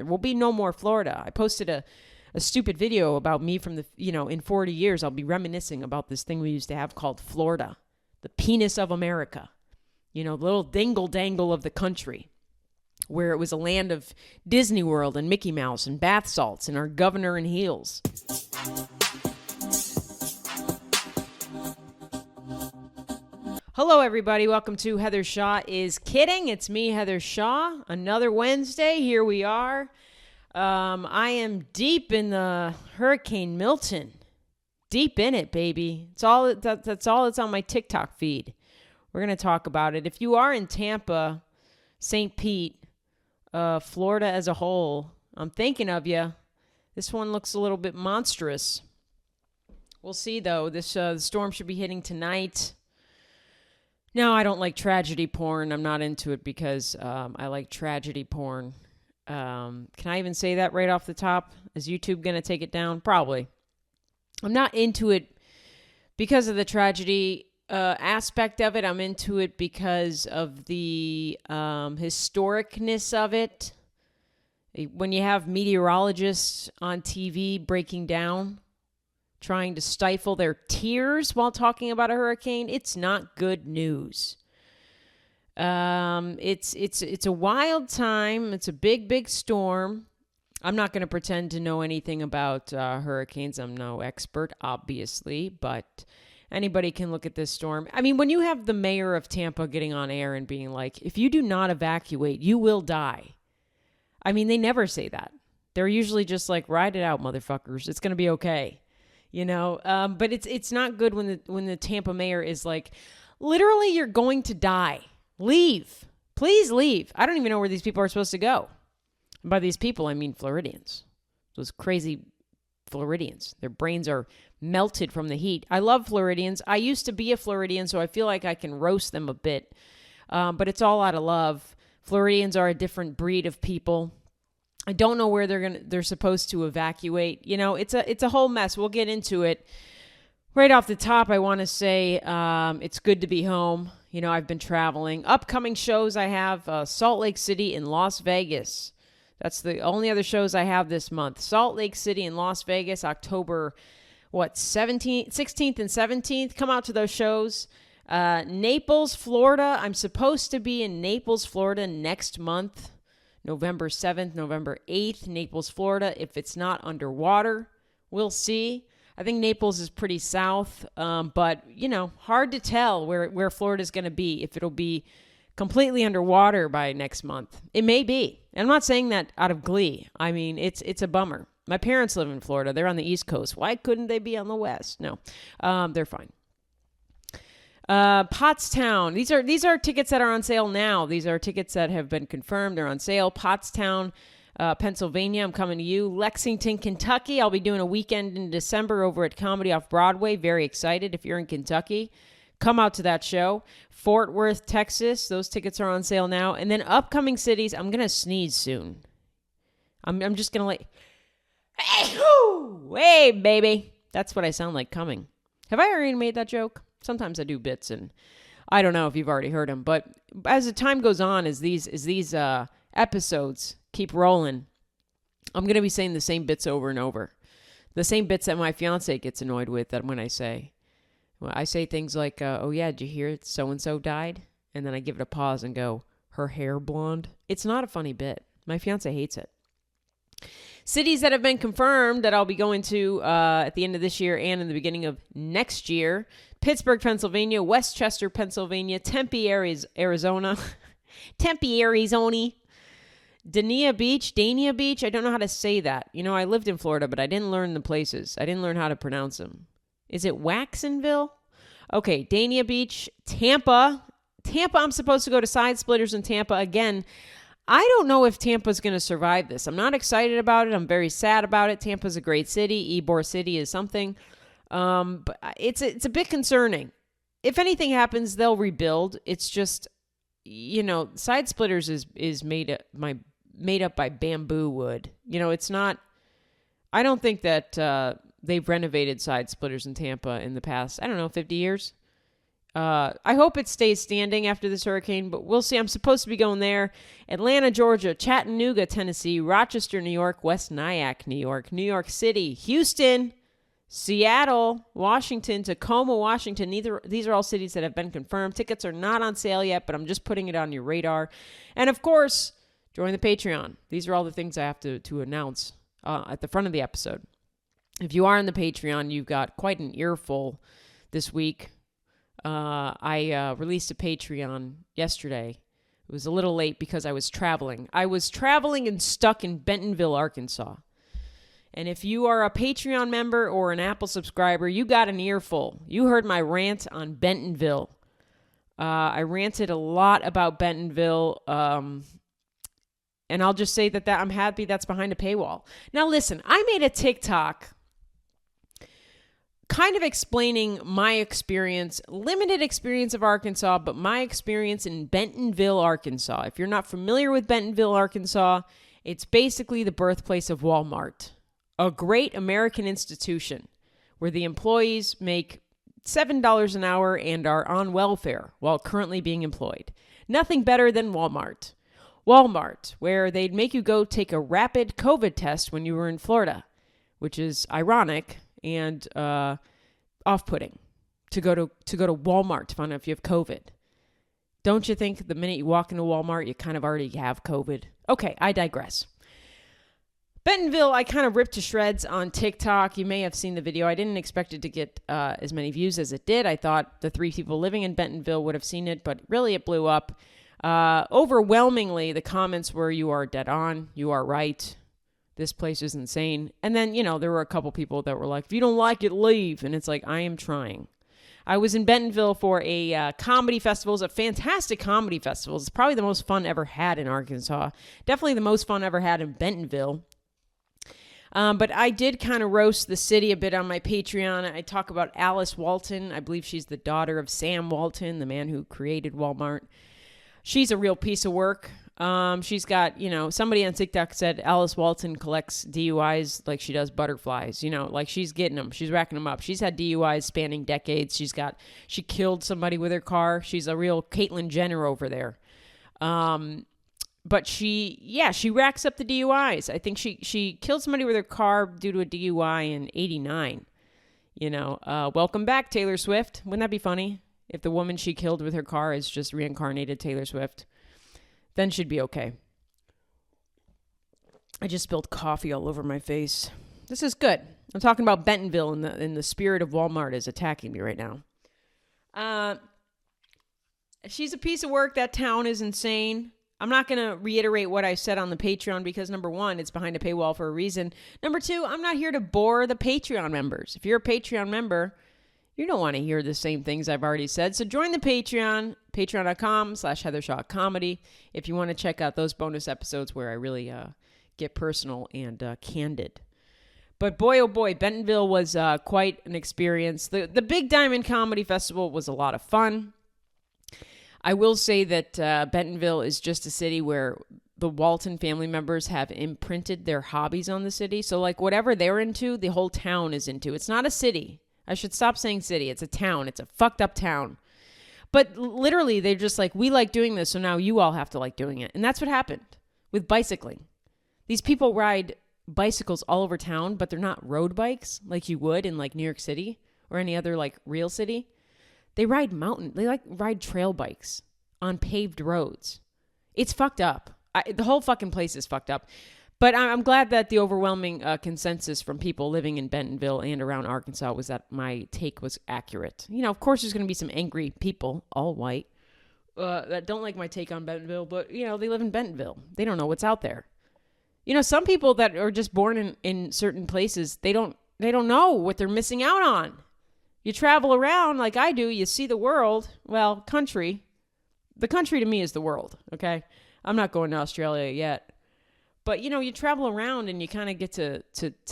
There will be no more Florida. I posted a stupid video about me from in 40 years, I'll be reminiscing about this thing we used to have called Florida, the penis of America, the little dingle dangle of the country, where it was a land of Disney World and Mickey Mouse and bath salts and our governor in heels. Hello, everybody. Welcome to Heather Shaw is Kidding. It's me, Heather Shaw. Another Wednesday. Here we are. I am deep in the Hurricane Milton. Deep in it, baby. That's all that's on my TikTok feed. We're going to talk about it. If you are in Tampa, St. Pete, Florida as a whole, I'm thinking of you. This one looks a little bit monstrous. We'll see, though. This the storm should be hitting tonight. No, I don't like tragedy porn. I'm not into it because I like tragedy porn. Can I even say that right off the top? Is YouTube going to take it down? Probably. I'm not into it because of the tragedy aspect of it. I'm into it because of the historicness of it. When you have meteorologists on TV breaking down, trying to stifle their tears while talking about a hurricane, it's not good news. It's a wild time. It's a big storm. I'm not going to pretend to know anything about hurricanes. I'm no expert, obviously, but anybody can look at this storm. I mean, when you have the mayor of Tampa getting on air and being like, if you do not evacuate, you will die. I mean, they never say that. They're usually just like, ride it out, motherfuckers. It's going to be okay. But it's not good when the Tampa mayor is like, literally, you're going to die. Leave. Please leave. I don't even know where these people are supposed to go. And by these people, I mean Floridians. Those crazy Floridians. Their brains are melted from the heat. I love Floridians. I used to be a Floridian, so I feel like I can roast them a bit. But it's all out of love. Floridians are a different breed of people. I don't know where they're supposed to evacuate. It's a whole mess. We'll get into it. Right off the top, I want to say it's good to be home. I've been traveling. Upcoming shows I have Salt Lake City and Las Vegas. That's the only other shows I have this month. Salt Lake City and Las Vegas, October 16th and 17th. Come out to those shows. Naples, Florida. I'm supposed to be in Naples, Florida next month. November 7th, November 8th, Naples, Florida. If it's not underwater, we'll see. I think Naples is pretty south, but, hard to tell where Florida's going to be, if it'll be completely underwater by next month. It may be. And I'm not saying that out of glee. I mean, it's a bummer. My parents live in Florida. They're on the East Coast. Why couldn't they be on the West? No, they're fine. Pottstown. These are tickets that are on sale now. These are tickets that have been confirmed. They're on sale. Pottstown, Pennsylvania. I'm coming to you. Lexington, Kentucky. I'll be doing a weekend in December over at Comedy Off Broadway. Very excited. If you're in Kentucky, come out to that show. Fort Worth, Texas. Those tickets are on sale now. And then upcoming cities. I'm gonna sneeze soon. I'm just gonna hey, baby. That's what I sound like coming. Have I already made that joke? Sometimes I do bits, and I don't know if you've already heard them. But as the time goes on, as these episodes keep rolling, I'm going to be saying the same bits over and over. The same bits that my fiance gets annoyed with that when I say. Well, I say things like, oh, yeah, did you hear so-and-so died? And then I give it a pause and go, her hair blonde? It's not a funny bit. My fiance hates it. Cities that have been confirmed that I'll be going to at the end of this year and in the beginning of next year. Pittsburgh, Pennsylvania. Westchester, Pennsylvania. Tempe, Arizona. Tempe, Arizona. Dania Beach. I don't know how to say that. I lived in Florida, but I didn't learn the places. I didn't learn how to pronounce them. Is it Waxonville? Okay, Dania Beach. Tampa, I'm supposed to go to Side Splitters in Tampa again. I don't know if Tampa's going to survive this. I'm not excited about it. I'm very sad about it. Tampa's a great city. Ybor City is something. But it's a bit concerning. If anything happens, they'll rebuild. It's just, Side Splitters is made up by bamboo wood. It's not. I don't think that they've renovated Side Splitters in Tampa in the past, 50 years. I hope it stays standing after this hurricane, but we'll see. I'm supposed to be going there. Atlanta, Georgia, Chattanooga, Tennessee, Rochester, New York, West Nyack, New York, New York City, Houston, Seattle, Washington, Tacoma, Washington. These are all cities that have been confirmed. Tickets are not on sale yet, but I'm just putting it on your radar. And of course, join the Patreon. These are all the things I have to announce at the front of the episode. If you are on the Patreon, you've got quite an earful this week. I released a Patreon yesterday. It was a little late because I was traveling. I was traveling and stuck in Bentonville, Arkansas. And if you are a Patreon member or an Apple subscriber, you got an earful. You heard my rant on Bentonville. I ranted a lot about Bentonville. And I'll just say that I'm happy that's behind a paywall. Now listen, I made a TikTok kind of explaining my experience, limited experience of Arkansas, but my experience in Bentonville, Arkansas. If you're not familiar with Bentonville, Arkansas, it's basically the birthplace of Walmart, a great American institution where the employees make $7 an hour and are on welfare while currently being employed. Nothing better than Walmart. Walmart, where they'd make you go take a rapid COVID test when you were in Florida, which is ironic and off-putting to go to Walmart to find out if you have COVID. Don't you think the minute you walk into Walmart, you kind of already have COVID? Okay, I digress. Bentonville, I kind of ripped to shreds on TikTok. You may have seen the video. I didn't expect it to get as many views as it did. I thought the 3 people living in Bentonville would have seen it, but really it blew up. Overwhelmingly, the comments were, "You are dead on. You are right. This place is insane." And then, there were a couple people that were like, "If you don't like it, leave." And it's like, I am trying. I was in Bentonville for a comedy festival. It was a fantastic comedy festival. It's probably the most fun ever had in Arkansas. Definitely the most fun ever had in Bentonville. But I did kind of roast the city a bit on my Patreon. I talk about Alice Walton. I believe she's the daughter of Sam Walton, the man who created Walmart. She's a real piece of work. She's got, somebody on TikTok said Alice Walton collects DUIs like she does butterflies, like she's getting them. She's racking them up. She's had DUIs spanning decades. She killed somebody with her car. She's a real Caitlyn Jenner over there. But she racks up the DUIs. I think she killed somebody with her car due to a DUI in 89. Welcome back, Taylor Swift. Wouldn't that be funny if the woman she killed with her car is just reincarnated Taylor Swift? Then she'd be okay. I just spilled coffee all over my face. This is good. I'm talking about Bentonville, and the spirit of Walmart is attacking me right now. She's a piece of work. That town is insane. I'm not going to reiterate what I said on the Patreon because, number one, it's behind a paywall for a reason. Number two, I'm not here to bore the Patreon members. If you're a Patreon member, you don't want to hear the same things I've already said. So join the Patreon, patreon.com/HeatherShawComedy, if you want to check out those bonus episodes where I really get personal and candid. But boy, oh boy, Bentonville was quite an experience. The Big Diamond Comedy Festival was a lot of fun. I will say that Bentonville is just a city where the Walton family members have imprinted their hobbies on the city. So like whatever they're into, the whole town is into. It's not a city. I should stop saying city. It's a town. It's a fucked up town. But literally, they're just like, we like doing this, so now you all have to like doing it. And that's what happened with bicycling. These people ride bicycles all over town, but they're not road bikes like you would in like New York City or any other like real city. They ride ride trail bikes on paved roads. It's fucked up. The whole fucking place is fucked up. But I'm glad that the overwhelming consensus from people living in Bentonville and around Arkansas was that my take was accurate. Of course there's going to be some angry people, all white, that don't like my take on Bentonville, but, they live in Bentonville. They don't know what's out there. Some people that are just born in certain places, they don't know what they're missing out on. You travel around like I do, you see the world. Well, country. The country to me is the world, okay? I'm not going to Australia yet. But, you travel around and you kind of get to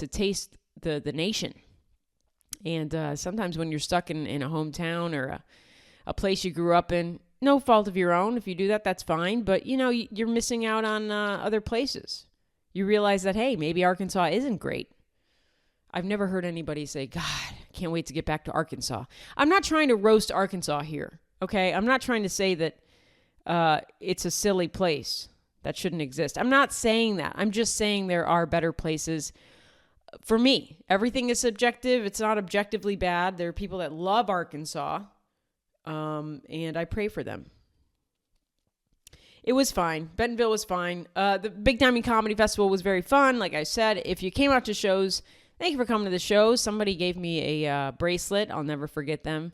taste the nation. And sometimes when you're stuck in a hometown or a place you grew up in, no fault of your own. If you do that, that's fine. But, you're missing out on other places. You realize that, hey, maybe Arkansas isn't great. I've never heard anybody say, God, I can't wait to get back to Arkansas. I'm not trying to roast Arkansas here, okay? I'm not trying to say that it's a silly place that shouldn't exist. I'm not saying that. I'm just saying there are better places. For me, everything is subjective. It's not objectively bad. There are people that love Arkansas, and I pray for them. It was fine. Bentonville was fine. The Big Diamond Comedy Festival was very fun. Like I said, if you came out to shows, thank you for coming to the shows. Somebody gave me a bracelet. I'll never forget them.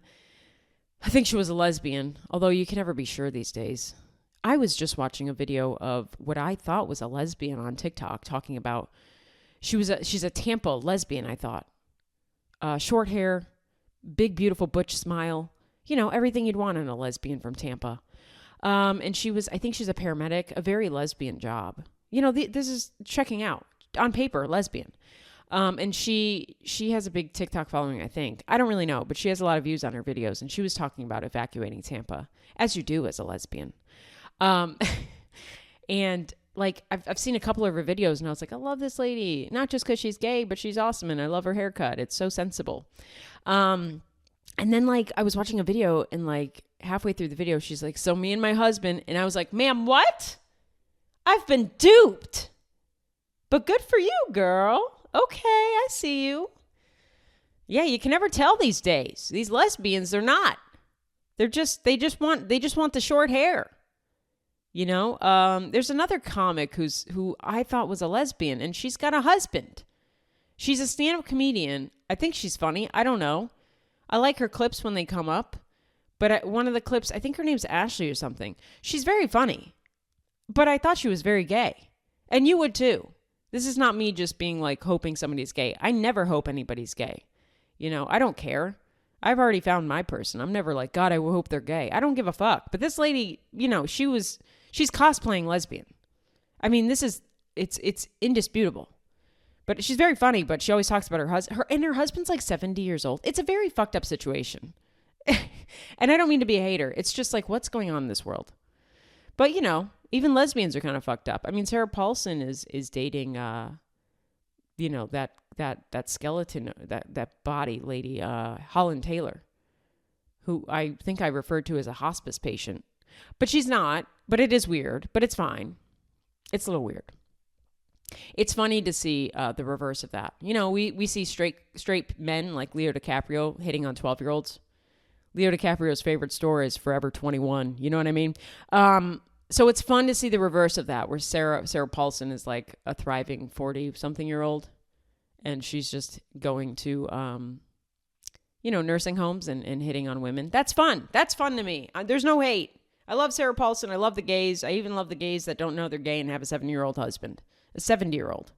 I think she was a lesbian, although you can never be sure these days. I was just watching a video of what I thought was a lesbian on TikTok talking about she's a Tampa lesbian, I thought. Short hair, big, beautiful butch smile. You know, everything you'd want in a lesbian from Tampa. And I think she's a paramedic, a very lesbian job. You know, this is checking out on paper, lesbian. And she has a big TikTok following, I think. I don't really know, but she has a lot of views on her videos. And she was talking about evacuating Tampa, as you do as a lesbian. And like, I've seen a couple of her videos and I was like, I love this lady, not just because she's gay, but she's awesome. And I love her haircut. It's so sensible. And then like, I was watching a video and like halfway through the video, she's like, so me and my husband, and I was like, ma'am, what? I've been duped, but good for you, girl. Okay. I see you. Yeah. You can never tell these days. These lesbians, they're not, they just want the short hair. You know, there's another comic who I thought was a lesbian, and she's got a husband. She's a stand-up comedian. I think she's funny. I don't know. I like her clips when they come up. But one of the clips, I think her name's Ashley or something. She's very funny. But I thought she was very gay. And you would too. This is not me just being like hoping somebody's gay. I never hope anybody's gay. You know, I don't care. I've already found my person. I'm never like, God, I hope they're gay. I don't give a fuck. But this lady, you know, she's cosplaying lesbian. I mean, it's indisputable. But she's very funny, but she always talks about her husband. And her husband's like 70 years old. It's a very fucked up situation. And I don't mean to be a hater. It's just like, what's going on in this world? But, you know, even lesbians are kind of fucked up. I mean, Sarah Paulson is dating, you know, that skeleton, that body lady, Holland Taylor, who I think I referred to as a hospice patient. But she's not. But it is weird. But it's fine. It's a little weird. It's funny to see the reverse of that. You know, we see straight men like Leo DiCaprio hitting on 12-year-olds. Leo DiCaprio's favorite store is Forever 21. You know what I mean? So it's fun to see the reverse of that, where Sarah Paulson is like a thriving 40-something-year-old, and she's just going to, you know, nursing homes and hitting on women. That's fun. That's fun to me. There's no hate. I love Sarah Paulson. I love the gays. I even love the gays that don't know they're gay and have a 7-year-old husband. A 70-year-old.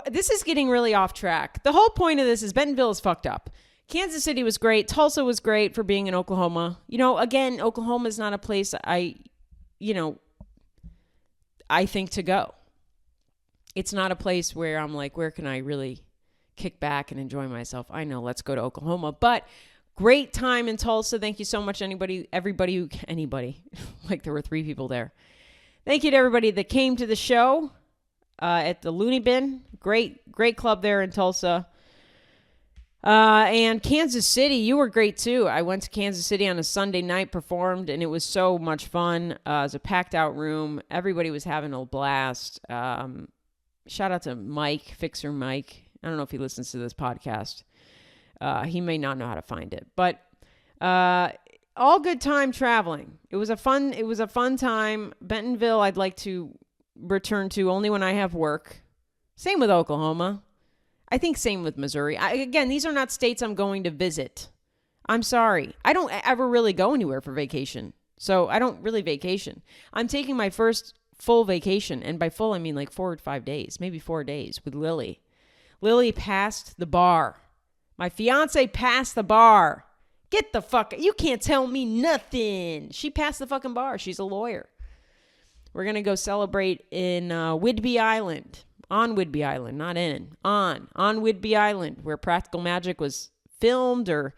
This is getting really off track. The whole point of this is Bentonville is fucked up. Kansas City was great. Tulsa was great for being in Oklahoma. You know, again, Oklahoma is not a place I think to go. It's not a place where I'm like, where can I really kick back and enjoy myself? I know, let's go to Oklahoma. But great time in Tulsa. Thank you so much, anybody. Like there were 3 people there. Thank you to everybody that came to the show at the Looney Bin. Great club there in Tulsa. And Kansas City, you were great too. I went to Kansas City on a Sunday night, performed, and it was so much fun. It was a packed out room. Everybody was having a blast. Shout out to Mike, Fixer Mike. I don't know if he listens to this podcast. He may not know how to find it, but all good time traveling. It was a fun time. Bentonville, I'd like to return to only when I have work. Same with Oklahoma. I think same with Missouri. Again, these are not states I'm going to visit. I'm sorry. I don't ever really go anywhere for vacation. So I don't really vacation. I'm taking my first full vacation. And by full, I mean like 4 or 5 days, maybe 4 days with Lily. Lily passed the bar. My fiance passed the bar. Get the fuck, you can't tell me nothing. She passed the fucking bar. She's a lawyer. We're going to go celebrate in Whidbey Island. On Whidbey Island, not in. On Whidbey Island, where Practical Magic was filmed or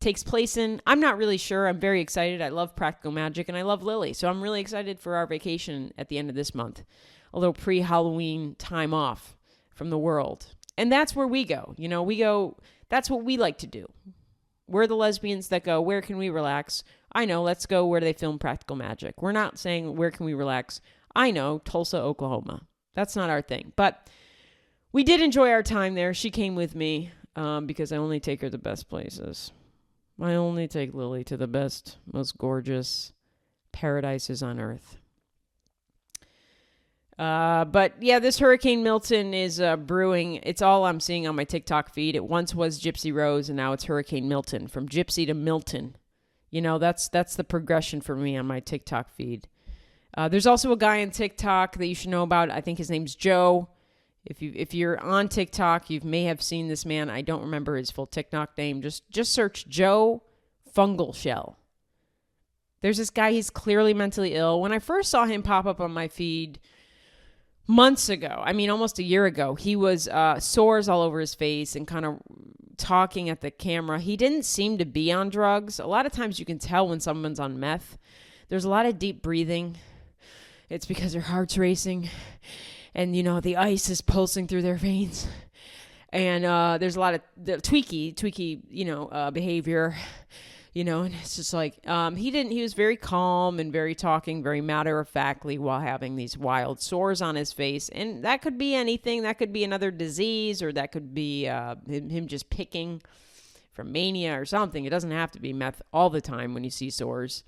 takes place in. I'm not really sure. I'm very excited. I love Practical Magic and I love Lily. So I'm really excited for our vacation at the end of this month. A little pre-Halloween time off from the world. And that's where we go. You know, we go, That's what we like to do. We're the lesbians that go, where can we relax? I know, let's go where they film Practical Magic. We're not saying, where can we relax? I know, Tulsa, Oklahoma. That's not our thing. But we did enjoy our time there. She came with me because I only take her to the best places. I only take Lily to the best, most gorgeous paradises on earth. But yeah, this Hurricane Milton is brewing. It's all I'm seeing on my TikTok feed. It once was Gypsy Rose, and now it's Hurricane Milton. From Gypsy to Milton. You know, that's the progression for me on my TikTok feed. There's also a guy on TikTok that you should know about. I think his name's Joe. If you're on TikTok, you may have seen this man. I don't remember his full TikTok name. Just search Joe Fungal Shell. There's this guy. He's clearly mentally ill. When I first saw him pop up on my feed months ago, I mean, almost a year ago, he was sores all over his face and kind of talking at the camera. He didn't seem to be on drugs. A lot of times you can tell when someone's on meth. There's a lot of deep breathing. It's because their heart's racing and, you know, the ice is pulsing through their veins. And there's a lot of the tweaky, you know, behavior, you know, and it's just like, he was very calm and very matter-of-factly while having these wild sores on his face. And that could be anything. That could be another disease, or that could be him just picking from mania or something. It doesn't have to be meth all the time when you see sores.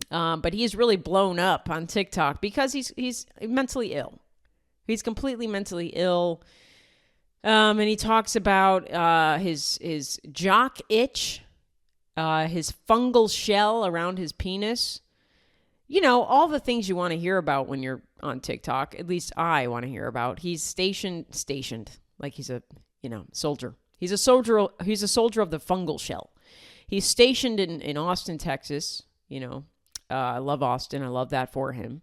But he's really blown up on TikTok because he's mentally ill. He's completely mentally ill. And he talks about his jock itch, his fungal shell around his penis. You know, all the things you want to hear about when you're on TikTok. At least I want to hear about. He's stationed like he's a, you know, soldier. He's a soldier of the fungal shell. He's stationed in Austin, Texas. You know, I love Austin. I love that for him.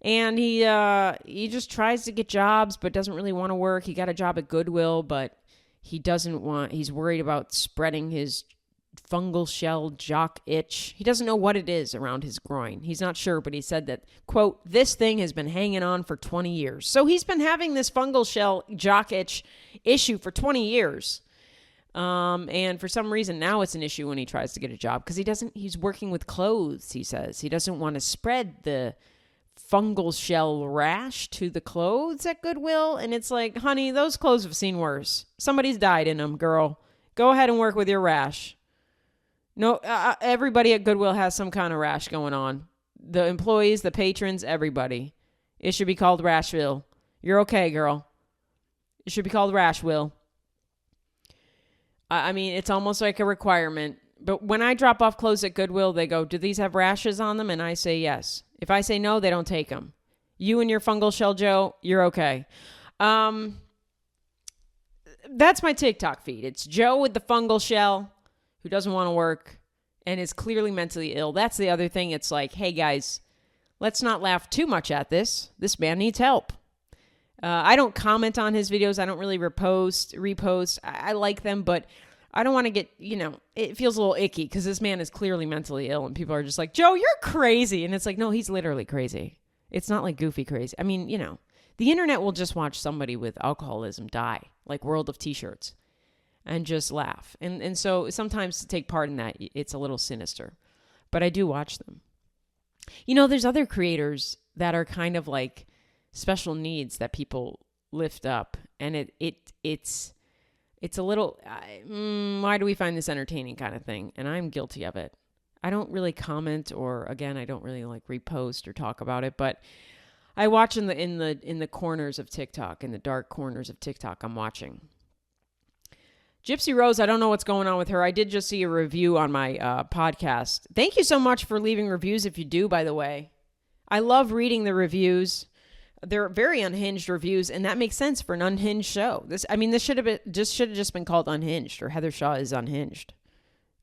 And he just tries to get jobs, but doesn't really want to work. He got a job at Goodwill, but he's worried about spreading his fungal shell jock itch. He doesn't know what it is around his groin. He's not sure, but he said that, quote, this thing has been hanging on for 20 years. So he's been having this fungal shell jock itch issue for 20 years. And for some reason now it's an issue when he tries to get a job because he's working with clothes, he says. He doesn't want to spread the fungal shell rash to the clothes at Goodwill. And it's like, honey, those clothes have seen worse. Somebody's died in them, girl. Go ahead and work with your rash. No, everybody at Goodwill has some kind of rash going on. The employees, the patrons, everybody. It should be called Rashville. You're okay, girl. It should be called Rashville. I mean, it's almost like a requirement. But when I drop off clothes at Goodwill, they go, do these have rashes on them? And I say yes. If I say no, they don't take them. You and your fungal shell, Joe, you're okay. That's my TikTok feed. It's Joe with the fungal shell who doesn't want to work and is clearly mentally ill. That's the other thing. It's like, hey, guys, let's not laugh too much at this. This man needs help. I don't comment on his videos. I don't really repost. I like them, but I don't want to get, you know, it feels a little icky because this man is clearly mentally ill and people are just like, Joe, you're crazy. And it's like, no, he's literally crazy. It's not like goofy crazy. I mean, you know, the internet will just watch somebody with alcoholism die, like World of T-shirts, and just laugh. And so sometimes to take part in that, it's a little sinister, but I do watch them. You know, there's other creators that are kind of like special needs that people lift up, and it's a little, why do we find this entertaining kind of thing? And I'm guilty of it. I don't really comment, or again, I don't really like repost or talk about it, but I watch in the corners of TikTok, in the dark corners of TikTok, I'm watching. Gypsy Rose, I don't know what's going on with her. I did just see a review on my podcast. Thank you so much for leaving reviews if you do, by the way. I love reading the reviews. They're very unhinged reviews, and that makes sense for an unhinged show. This should have just been called Unhinged, or Heather Shaw is Unhinged.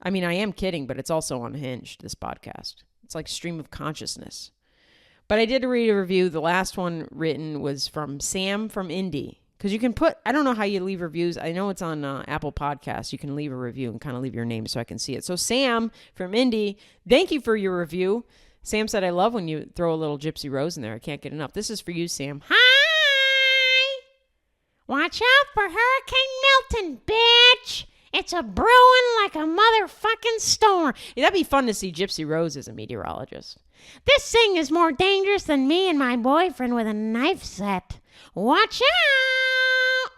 I mean, I am kidding, but it's also unhinged, this podcast. It's like stream of consciousness. But I did read a review. The last one written was from Sam from Indy. Because you can I don't know how you leave reviews. I know it's on Apple Podcasts. You can leave a review and kind of leave your name so I can see it. So Sam from Indy, thank you for your review. Sam said, I love when you throw a little Gypsy Rose in there. I can't get enough. This is for you, Sam. Hi! Watch out for Hurricane Milton, bitch. It's a brewing like a motherfucking storm. Yeah, that'd be fun to see Gypsy Rose as a meteorologist. This thing is more dangerous than me and my boyfriend with a knife set. Watch out.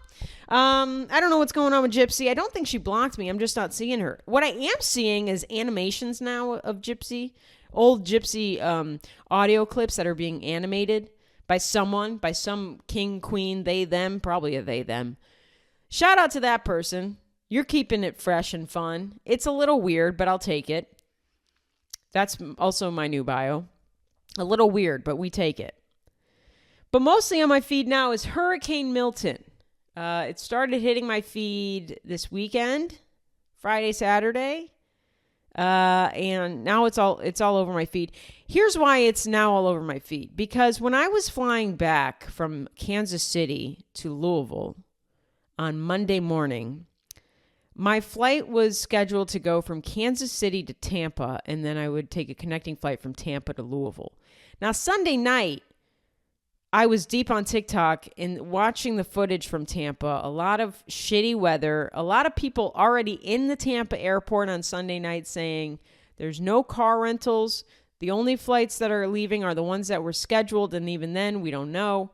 I don't know what's going on with Gypsy. I don't think she blocked me. I'm just not seeing her. What I am seeing is animations now of Gypsy, old Gypsy audio clips that are being animated by someone, by some king, queen, they, them, probably a they, them. Shout out to that person. You're keeping it fresh and fun. It's a little weird, but I'll take it. That's also my new bio. A little weird, but we take it. But mostly on my feed now is Hurricane Milton. It started hitting my feed this weekend, Friday, Saturday. And now it's all over my feed. Here's why it's now all over my feed. Because when I was flying back from Kansas City to Louisville on Monday morning, my flight was scheduled to go from Kansas City to Tampa, and then I would take a connecting flight from Tampa to Louisville. Now, Sunday night, I was deep on TikTok and watching the footage from Tampa. A lot of shitty weather. A lot of people already in the Tampa airport on Sunday night saying there's no car rentals. The only flights that are leaving are the ones that were scheduled, and even then, we don't know.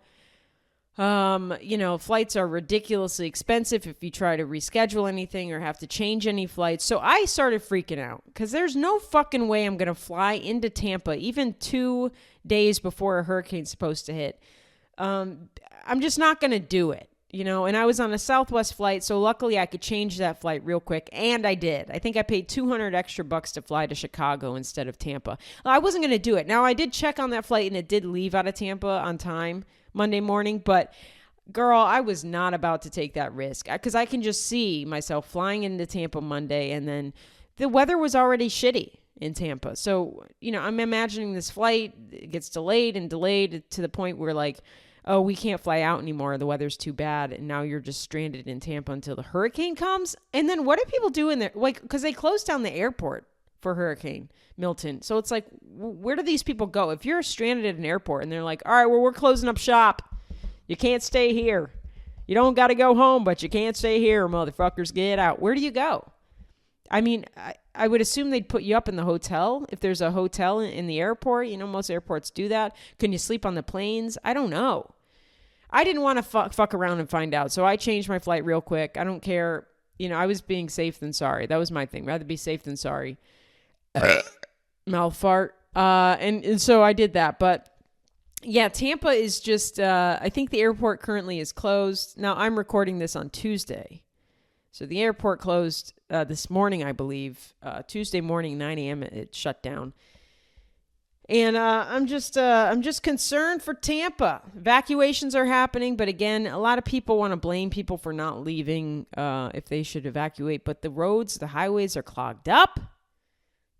Flights are ridiculously expensive if you try to reschedule anything or have to change any flights. So I started freaking out because there's no fucking way I'm going to fly into Tampa even 2 days before a hurricane's supposed to hit. I'm just not going to do it, and I was on a Southwest flight. So luckily I could change that flight real quick. And I did. I think I paid $200 extra to fly to Chicago instead of Tampa. I wasn't going to do it. Now I did check on that flight and it did leave out of Tampa on time Monday morning, but girl, I was not about to take that risk because I can just see myself flying into Tampa Monday, and then the weather was already shitty in Tampa. So, I'm imagining this flight gets delayed to the point where oh, we can't fly out anymore. The weather's too bad. And now you're just stranded in Tampa until the hurricane comes. And then what do people do in there? Because they closed down the airport for Hurricane Milton. So it's where do these people go? If you're stranded at an airport and they're like, all right, well, we're closing up shop. You can't stay here. You don't got to go home, but you can't stay here, motherfuckers. Get out. Where do you go? I mean, I would assume they'd put you up in the hotel. If there's a hotel in the airport, most airports do that. Can you sleep on the planes? I don't know. I didn't want to fuck around and find out. So I changed my flight real quick. I don't care. I was being safe than sorry. That was my thing. Rather be safe than sorry. Mouth fart. And so I did that. But yeah, Tampa is just, I think the airport currently is closed. Now I'm recording this on Tuesday. So the airport closed this morning, I believe. Tuesday morning, 9 a.m. It shut down. And I'm just concerned for Tampa. Evacuations are happening, but again, a lot of people want to blame people for not leaving if they should evacuate. But the roads, the highways are clogged up.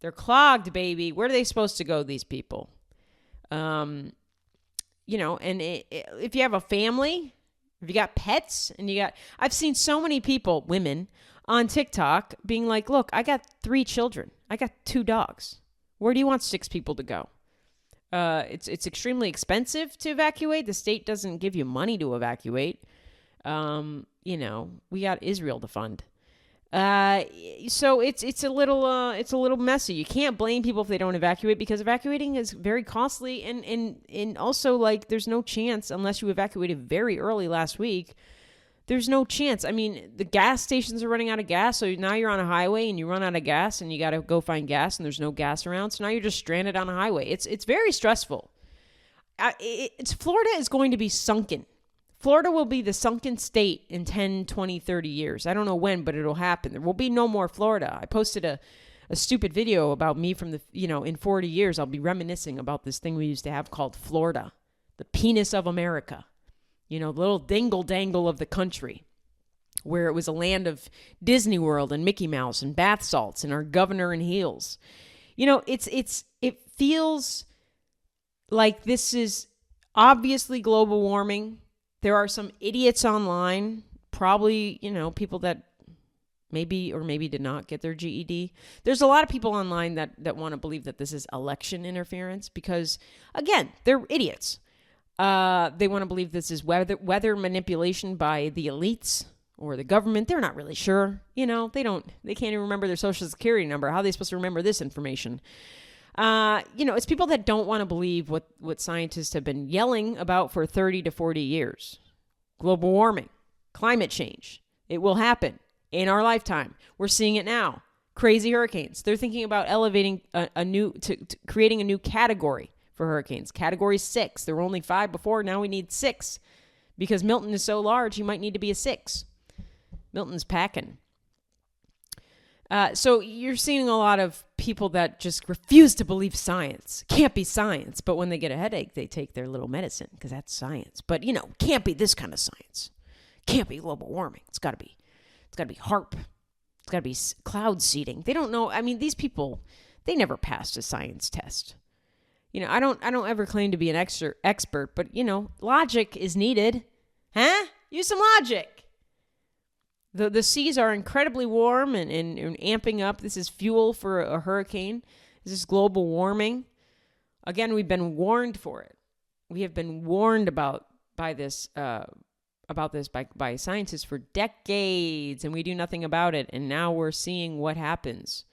They're clogged, baby. Where are they supposed to go, these people? And if you have a family, if you got pets, I've seen so many people, women, on TikTok being like, look, I got 3 children. I got 2 dogs. Where do you want 6 people to go? It's extremely expensive to evacuate. The state doesn't give you money to evacuate. We got Israel to fund. So it's a little messy. You can't blame people if they don't evacuate because evacuating is very costly and also there's no chance unless you evacuated very early last week. There's no chance. I mean, the gas stations are running out of gas, so now you're on a highway and you run out of gas and you got to go find gas and there's no gas around. So now you're just stranded on a highway. It's very stressful. Florida is going to be sunken. Florida will be the sunken state in 10, 20, 30 years. I don't know when, but it'll happen. There will be no more Florida. I posted a stupid video about me from in 40 years, I'll be reminiscing about this thing we used to have called Florida, the penis of America. The little dingle-dangle of the country, where it was a land of Disney World and Mickey Mouse and bath salts and our governor in heels. It feels like this is obviously global warming. There are some idiots online, probably, people that maybe or maybe did not get their GED. There's a lot of people online that want to believe that this is election interference because, again, they're idiots. They want to believe this is weather manipulation by the elites or the government. They're not really sure. They can't even remember their social security number. How are they supposed to remember this information? It's people that don't want to believe what scientists have been yelling about for 30 to 40 years. Global warming, climate change. It will happen in our lifetime. We're seeing it now. Crazy hurricanes. They're thinking about elevating creating a new category for hurricanes. Category 6. There were only 5 before. Now we need 6. Because Milton is so large, he might need to be a 6. Milton's packing. So you're seeing a lot of people that just refuse to believe science. Can't be science. But when they get a headache, they take their little medicine because that's science. But, can't be this kind of science. Can't be global warming. It's got to be HARP. It's got to be cloud seeding. They don't know. I mean, these people, they never passed a science test. I don't ever claim to be an expert, but, logic is needed. Huh? Use some logic. The seas are incredibly warm and amping up. This is fuel for a hurricane. This is global warming. Again, we've been warned for it. We have been warned by scientists for decades, and we do nothing about it. And now we're seeing what happens.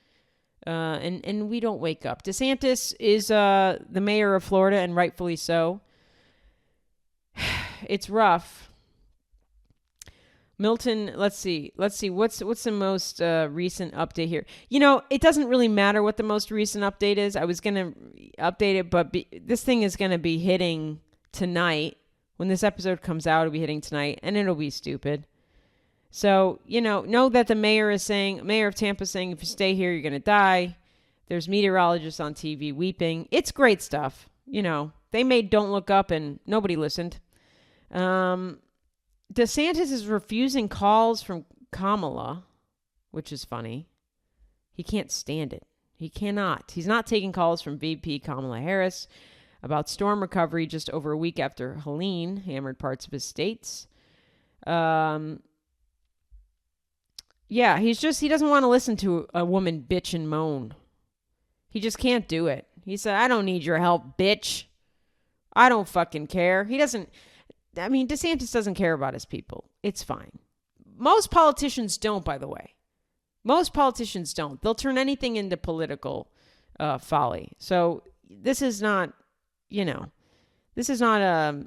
And we don't wake up. DeSantis is the mayor of Florida, and rightfully so. It's rough. Milton, let's see. What's the most recent update here? It doesn't really matter what the most recent update is. I was going to update it, but this thing is going to be hitting tonight. When this episode comes out, it'll be hitting tonight, and it'll be stupid. So, know that the mayor of Tampa is saying, if you stay here, you're going to die. There's meteorologists on TV weeping. It's great stuff. They made Don't Look Up, and nobody listened. DeSantis is refusing calls from Kamala, which is funny. He can't stand it. He cannot. He's not taking calls from VP Kamala Harris about storm recovery just over a week after Helene hammered parts of his states. He doesn't want to listen to a woman bitch and moan. He just can't do it. He said, I don't need your help, bitch. I don't fucking care. DeSantis doesn't care about his people. It's fine. Most politicians don't, by the way. Most politicians don't. They'll turn anything into political folly. So this is not,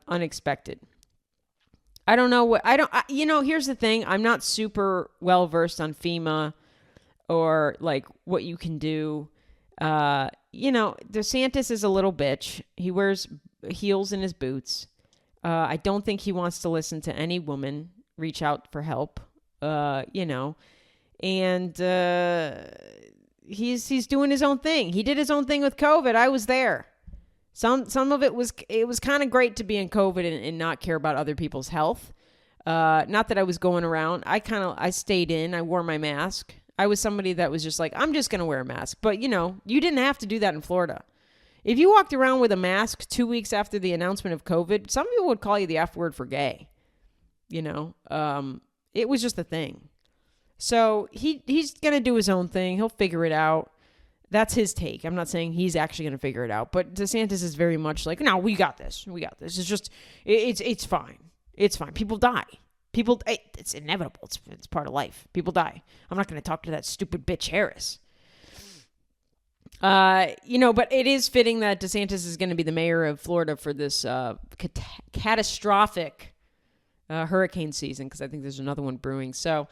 unexpected. I don't know here's the thing. I'm not super well versed on FEMA or like what you can do. DeSantis is a little bitch. He wears heels in his boots. I don't think he wants to listen to any woman reach out for help, and he's doing his own thing. He did his own thing with COVID. I was there. Some of it was kind of great to be in COVID and not care about other people's health. Not that I was going around. I stayed in. I wore my mask. I was somebody that was just like, I'm just going to wear a mask. But, you didn't have to do that in Florida. If you walked around with a mask 2 weeks after the announcement of COVID, some people would call you the F word for gay. It was just a thing. So he's going to do his own thing. He'll figure it out. That's his take. I'm not saying he's actually going to figure it out. But DeSantis is very much like, no, we got this. It's just, it's fine. It's fine. People die. It's inevitable. It's part of life. People die. I'm not going to talk to that stupid bitch Harris. But it is fitting that DeSantis is going to be the mayor of Florida for this catastrophic hurricane season, because I think there's another one brewing. So,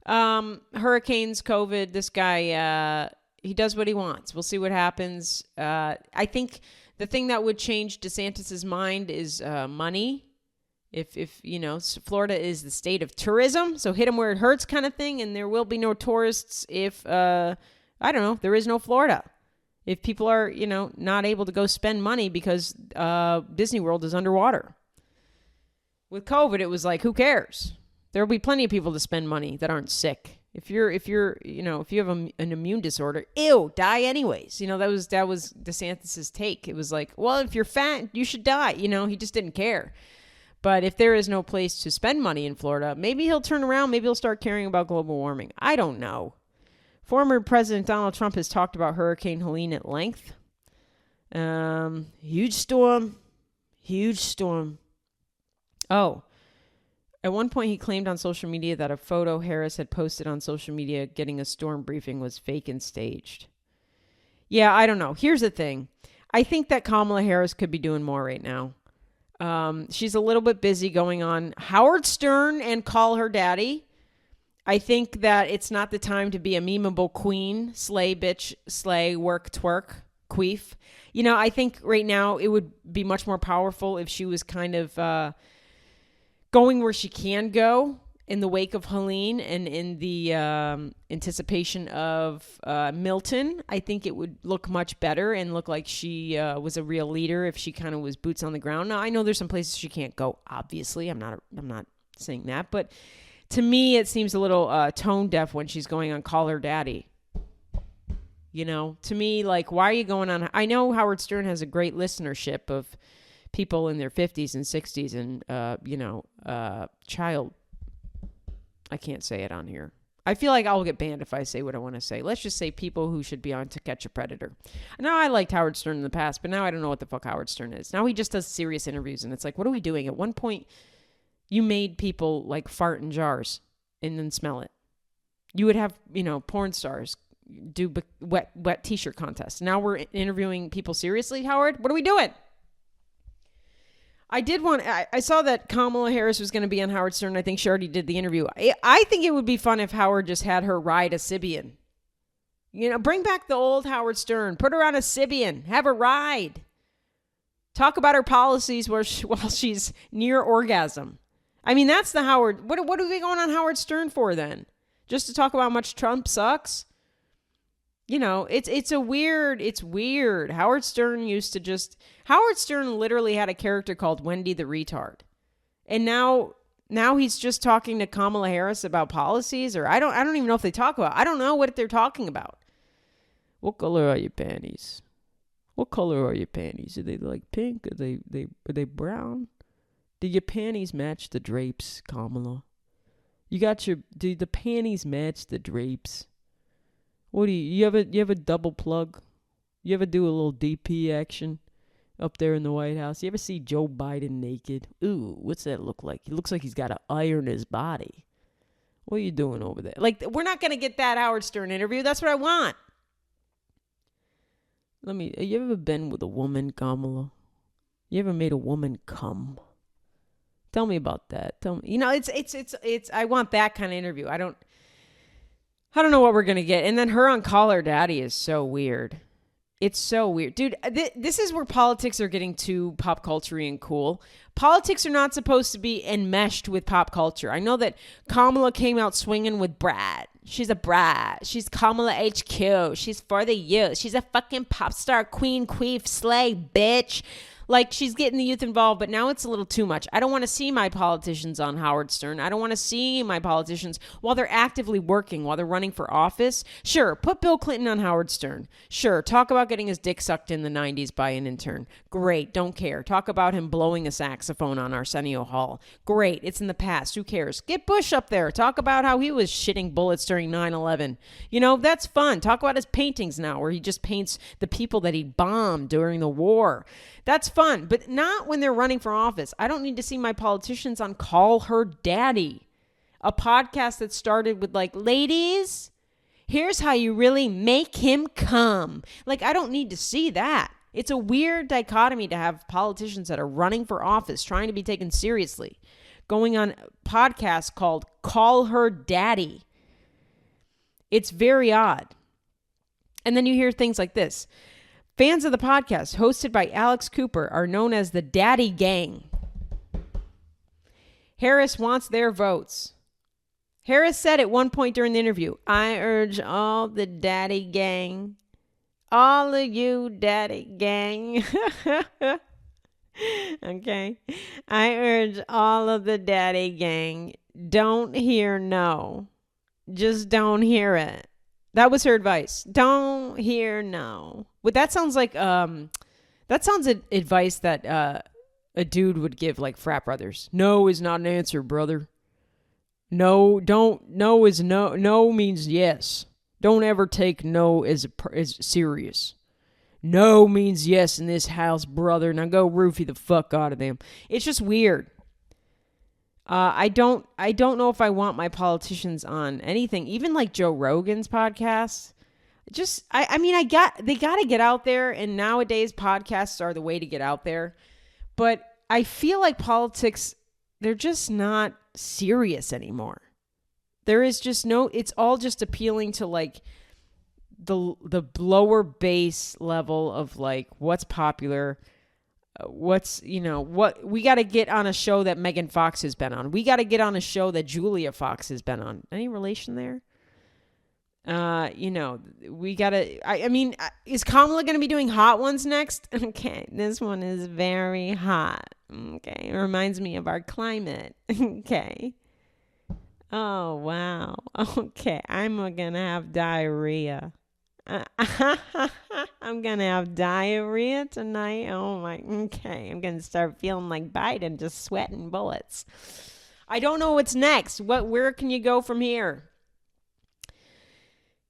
hurricanes, COVID, this guy, he does what he wants. We'll see what happens. I think the thing that would change DeSantis's mind is money. If Florida is the state of tourism, so hit them where it hurts kind of thing, and there will be no tourists if, there is no Florida. If people are, not able to go spend money because Disney World is underwater. With COVID, it was like, who cares? There will be plenty of people to spend money that aren't sick. If you have an immune disorder, die anyways. That was DeSantis's take. It was like, well, if you're fat, you should die. He just didn't care. But if there is no place to spend money in Florida, maybe he'll turn around. Maybe he'll start caring about global warming. I don't know. Former President Donald Trump has talked about Hurricane Helene at length. Huge storm, Huge storm. Oh, at one point he claimed on social media that a photo Harris had posted on social media getting a storm briefing was fake and staged. Yeah, I don't know. Here's the thing. I think that Kamala Harris could be doing more right now. She's a little bit busy going on Howard Stern and Call Her Daddy. I think that it's not the time to be a memeable queen, slay bitch, slay, work, twerk, queef. You know, I think right now it would be much more powerful if she was kind of going where she can go in the wake of Helene and in the anticipation of Milton. I think it would look much better and look like she was a real leader if she kind of was boots on the ground. Now, I know there's some places she can't go, obviously. I'm not saying that, but to me, it seems a little tone deaf when she's going on Call Her Daddy. You know, to me, like, why are you going on? I know Howard Stern has a great listenership of people in their 50s and 60s and, child. I can't say it on here. I feel like I'll get banned if I say what I want to say. Let's just say people who should be on To Catch a Predator. Now, I liked Howard Stern in the past, but now I don't know what the fuck Howard Stern is. Now he just does serious interviews, and it's like, what are we doing? At one point, you made people like fart in jars and then smell it. You would have, porn stars do wet t-shirt contests. Now we're interviewing people seriously, Howard? What are we doing? I saw that Kamala Harris was going to be on Howard Stern. I think she already did the interview. I think it would be fun if Howard just had her ride a Sibian. Bring back the old Howard Stern. Put her on a Sibian. Have her ride. Talk about her policies while she's near orgasm. I mean, that's the Howard. What are we going on Howard Stern for then? Just to talk about how much Trump sucks? It's weird. Howard Stern literally had a character called Wendy the Retard. And now he's just talking to Kamala Harris about policies, or I don't even know if they talk about. I don't know what they're talking about. What color are your panties? What color are your panties? Are they like pink? Are they brown? Do your panties match the drapes, Kamala? Do the panties match the drapes? What do you have a double plug? You ever do a little DP action up there in the White House? You ever see Joe Biden naked? Ooh, what's that look like? He looks like he's got to iron his body. What are you doing over there? Like, we're not going to get that Howard Stern interview. That's what I want. Have you ever been with a woman, Kamala? You ever made a woman come? Tell me about that. Tell me. It's I want that kind of interview. I don't know what we're going to get. And then her on Call Her Daddy is so weird. It's so weird. Dude, this is where politics are getting too pop culture-y and cool. Politics are not supposed to be enmeshed with pop culture. I know that Kamala came out swinging with Brad. She's a brat. She's Kamala HQ. She's for the youth. She's a fucking pop star, queen, queef, slay, bitch. Like, she's getting the youth involved, but now it's a little too much. I don't want to see my politicians on Howard Stern. I don't want to see my politicians while they're actively working, while they're running for office. Sure, put Bill Clinton on Howard Stern. Sure, talk about getting his dick sucked in the 90s by an intern. Great, don't care. Talk about him blowing a saxophone on Arsenio Hall. Great, it's in the past. Who cares? Get Bush up there. Talk about how he was shitting bullets during 9/11. That's fun. Talk about his paintings now, where he just paints the people that he bombed during the war. That's fun, but not when they're running for office. I don't need to see my politicians on Call Her Daddy, a podcast that started with like, ladies, here's how you really make him come. Like, I don't need to see that. It's a weird dichotomy to have politicians that are running for office, trying to be taken seriously, going on a podcast called Call Her Daddy. It's very odd. And then you hear things like this. Fans of the podcast, hosted by Alex Cooper, are known as the Daddy Gang. Harris wants their votes. Harris said at one point during the interview, I urge all the Daddy Gang, all of you Daddy Gang. Okay. I urge all of the Daddy Gang, don't hear no. Just don't hear it. That was her advice. Don't hear no. But that sounds like advice that a dude would give like frat brothers. No is not an answer, brother. No is no. No means yes. Don't ever take no as serious. No means yes in this house, brother. Now go roofie the fuck out of them. It's just weird. I don't know if I want my politicians on anything, even like Joe Rogan's podcast. Just, they got to get out there, and nowadays podcasts are the way to get out there. But I feel like politics, they're just not serious anymore. There is just it's all just appealing to like the lower base level of like what's popular, what we got to get on a show that Megan Fox has been on. We got to get on a show that Julia Fox has been on. Any relation there? We got to, is Kamala going to be doing hot ones next? Okay. This one is very hot. Okay. It reminds me of our climate. Okay. Oh, wow. Okay. I'm going to have diarrhea. I'm going to have diarrhea tonight. Oh my, okay. I'm going to start feeling like Biden, just sweating bullets. I don't know what's next. Where can you go from here?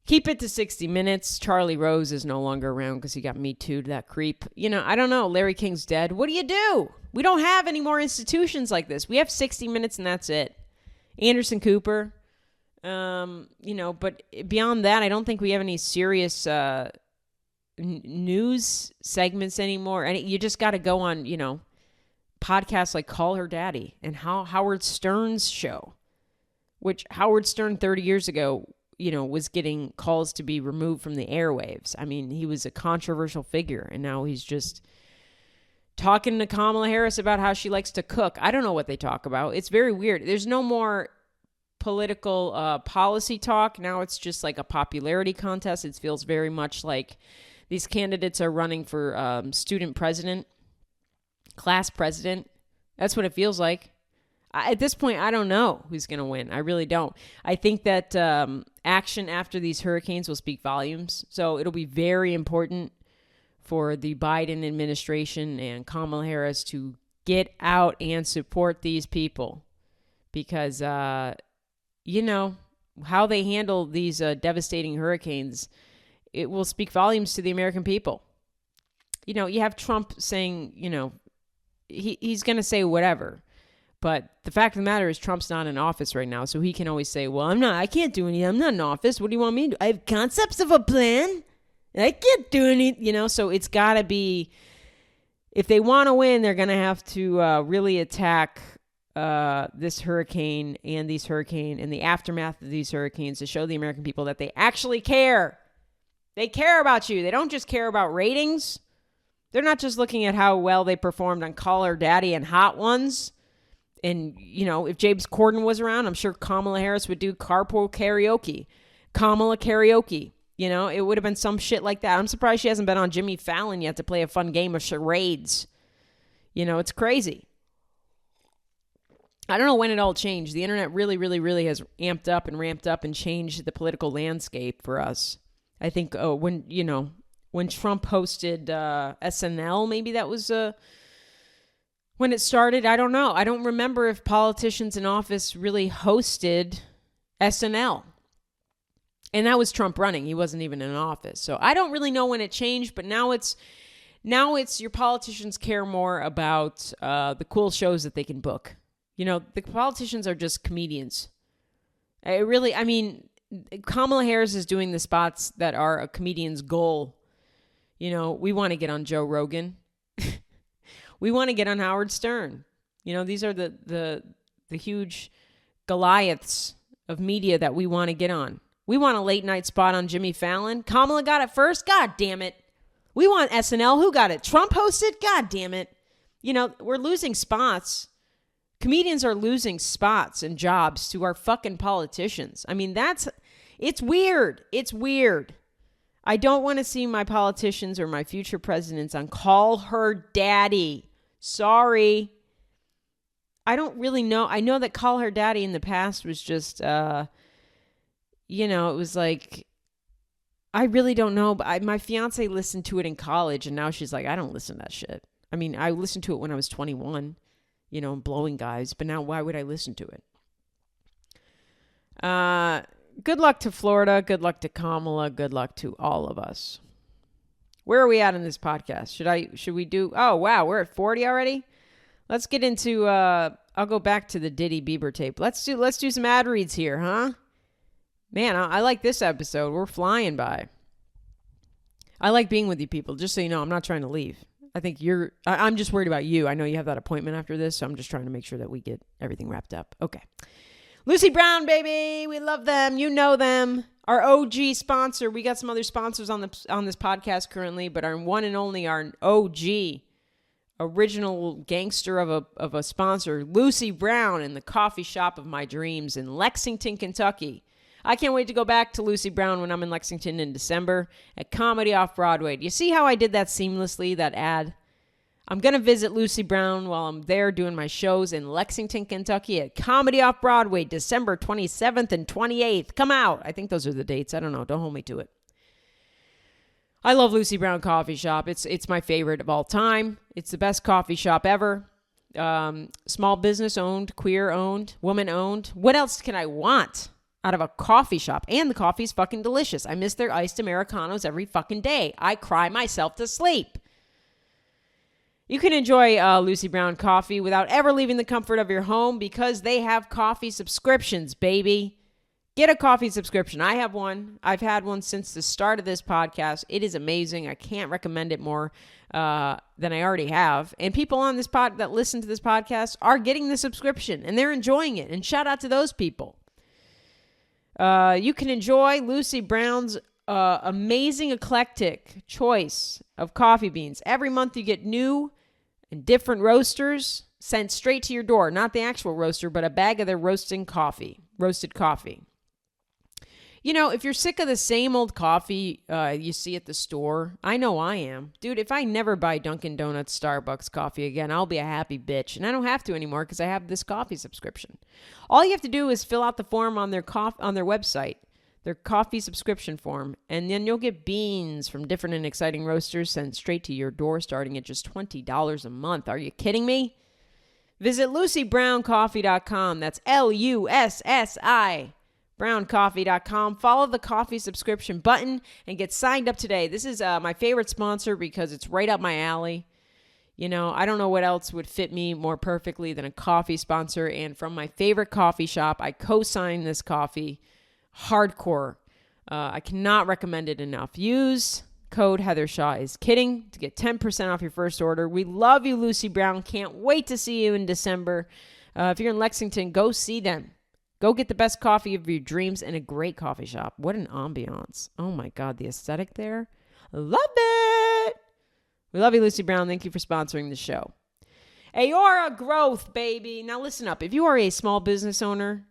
Keep it to 60 minutes. Charlie Rose is no longer around because he got Me Too'd, that creep. I don't know. Larry King's dead. What do you do? We don't have any more institutions like this. We have 60 minutes and that's it. Anderson Cooper. But beyond that, I don't think we have any serious news segments anymore. And you just got to go on, podcasts like Call Her Daddy and Howard Stern's show, which Howard Stern 30 years ago, was getting calls to be removed from the airwaves. I mean, he was a controversial figure, and now he's just talking to Kamala Harris about how she likes to cook. I don't know what they talk about. It's very weird. There's no more political policy talk. Now it's just like a popularity contest. It feels very much like these candidates are running for student president, class president. That's what it feels like. At this point, I don't know who's going to win. I really don't. I think that action after these hurricanes will speak volumes. So it'll be very important for the Biden administration and Kamala Harris to get out and support these people. Because, how they handle these devastating hurricanes, it will speak volumes to the American people. You have Trump saying, he's going to say whatever. But the fact of the matter is Trump's not in office right now, so he can always say, well, I can't do anything. I'm not in office. What do you want me to do? I have concepts of a plan. I can't do anything, so it's got to be, if they want to win, they're going to have to really attack this hurricane and the aftermath of these hurricanes to show the American people that they actually care. They care about you. They don't just care about ratings. They're not just looking at how well they performed on Call Her Daddy and Hot Ones. And, if James Corden was around, I'm sure Kamala Harris would do carpool karaoke. Kamala karaoke. It would have been some shit like that. I'm surprised she hasn't been on Jimmy Fallon yet to play a fun game of charades. It's crazy. I don't know when it all changed. The internet really, really, really has amped up and ramped up and changed the political landscape for us. I think when Trump hosted SNL, maybe that was when it started. I don't know. I don't remember if politicians in office really hosted SNL. And that was Trump running. He wasn't even in office. So I don't really know when it changed, but now it's your politicians care more about the cool shows that they can book. The politicians are just comedians. Kamala Harris is doing the spots that are a comedian's goal. We want to get on Joe Rogan. We want to get on Howard Stern. These are the huge Goliaths of media that we want to get on. We want a late night spot on Jimmy Fallon. Kamala got it first. God damn it. We want SNL. Who got it? Trump hosted? God damn it. We're losing spots. Comedians are losing spots and jobs to our fucking politicians. It's weird. It's weird. I don't want to see my politicians or my future presidents on Call Her Daddy. Sorry. I don't really know. I know that Call Her Daddy in the past was just, it was like, I really don't know. But my fiance listened to it in college, and now she's like, I don't listen to that shit. I listened to it when I was 21, blowing guys. But now why would I listen to it? Good luck to Florida. Good luck to Kamala. Good luck to all of us. Where are we at in this podcast? Should we do, oh, wow, we're at 40 already? Let's get into, I'll go back to the Diddy Bieber tape. Let's do some ad reads here, huh? Man, I like this episode. We're flying by. I like being with you people. Just so you know, I'm not trying to leave. I think I'm just worried about you. I know you have that appointment after this, so I'm just trying to make sure that we get everything wrapped up. Okay. Lucy Brown, baby. We love them. You know them. Our OG sponsor. We got some other sponsors on this podcast currently, but our one and only, our OG, original gangster of a sponsor, Lucy Brown, in the coffee shop of my dreams in Lexington, Kentucky. I can't wait to go back to Lucy Brown when I'm in Lexington in December at Comedy Off Broadway. Do you see how I did that seamlessly, that ad? I'm going to visit Lucy Brown while I'm there doing my shows in Lexington, Kentucky at Comedy Off Broadway, December 27th and 28th. Come out. I think those are the dates. I don't know. Don't hold me to it. I love Lucy Brown Coffee Shop. It's my favorite of all time. It's the best coffee shop ever. Small business owned, queer owned, woman owned. What else can I want out of a coffee shop? And the coffee's fucking delicious. I miss their iced Americanos every fucking day. I cry myself to sleep. You can enjoy Lucy Brown coffee without ever leaving the comfort of your home because they have coffee subscriptions, baby. Get a coffee subscription. I have one. I've had one since the start of this podcast. It is amazing. I can't recommend it more than I already have. And people on this that listen to this podcast are getting the subscription and they're enjoying it. And shout out to those people. You can enjoy Lucy Brown's amazing eclectic choice of coffee beans. Every month you get new and different roasters sent straight to your door. Not the actual roaster, but a bag of their roasted coffee. You know, if you're sick of the same old coffee you see at the store, I know I am. Dude, if I never buy Dunkin' Donuts, Starbucks coffee again, I'll be a happy bitch. And I don't have to anymore because I have this coffee subscription. All you have to do is fill out the form on their website, their coffee subscription form, and then you'll get beans from different and exciting roasters sent straight to your door starting at just $20 a month. Are you kidding me? Visit LucyBrownCoffee.com. That's LUSSI. browncoffee.com. Follow the coffee subscription button and get signed up today. This is my favorite sponsor because it's right up my alley. You know, I don't know what else would fit me more perfectly than a coffee sponsor. And from my favorite coffee shop, I co-sign this coffee hardcore. I cannot recommend it enough. Use code Heather Shaw is kidding to get 10% off your first order. We love you, Lucy Brown. Can't wait to see you in December. If you're in Lexington, go see them. Go get the best coffee of your dreams in a great coffee shop. What an ambiance. Oh my God, the aesthetic there. Love it. We love you, Lucy Brown. Thank you for sponsoring the show. Ayora Growth, baby. Now listen up. If you are a small business owner,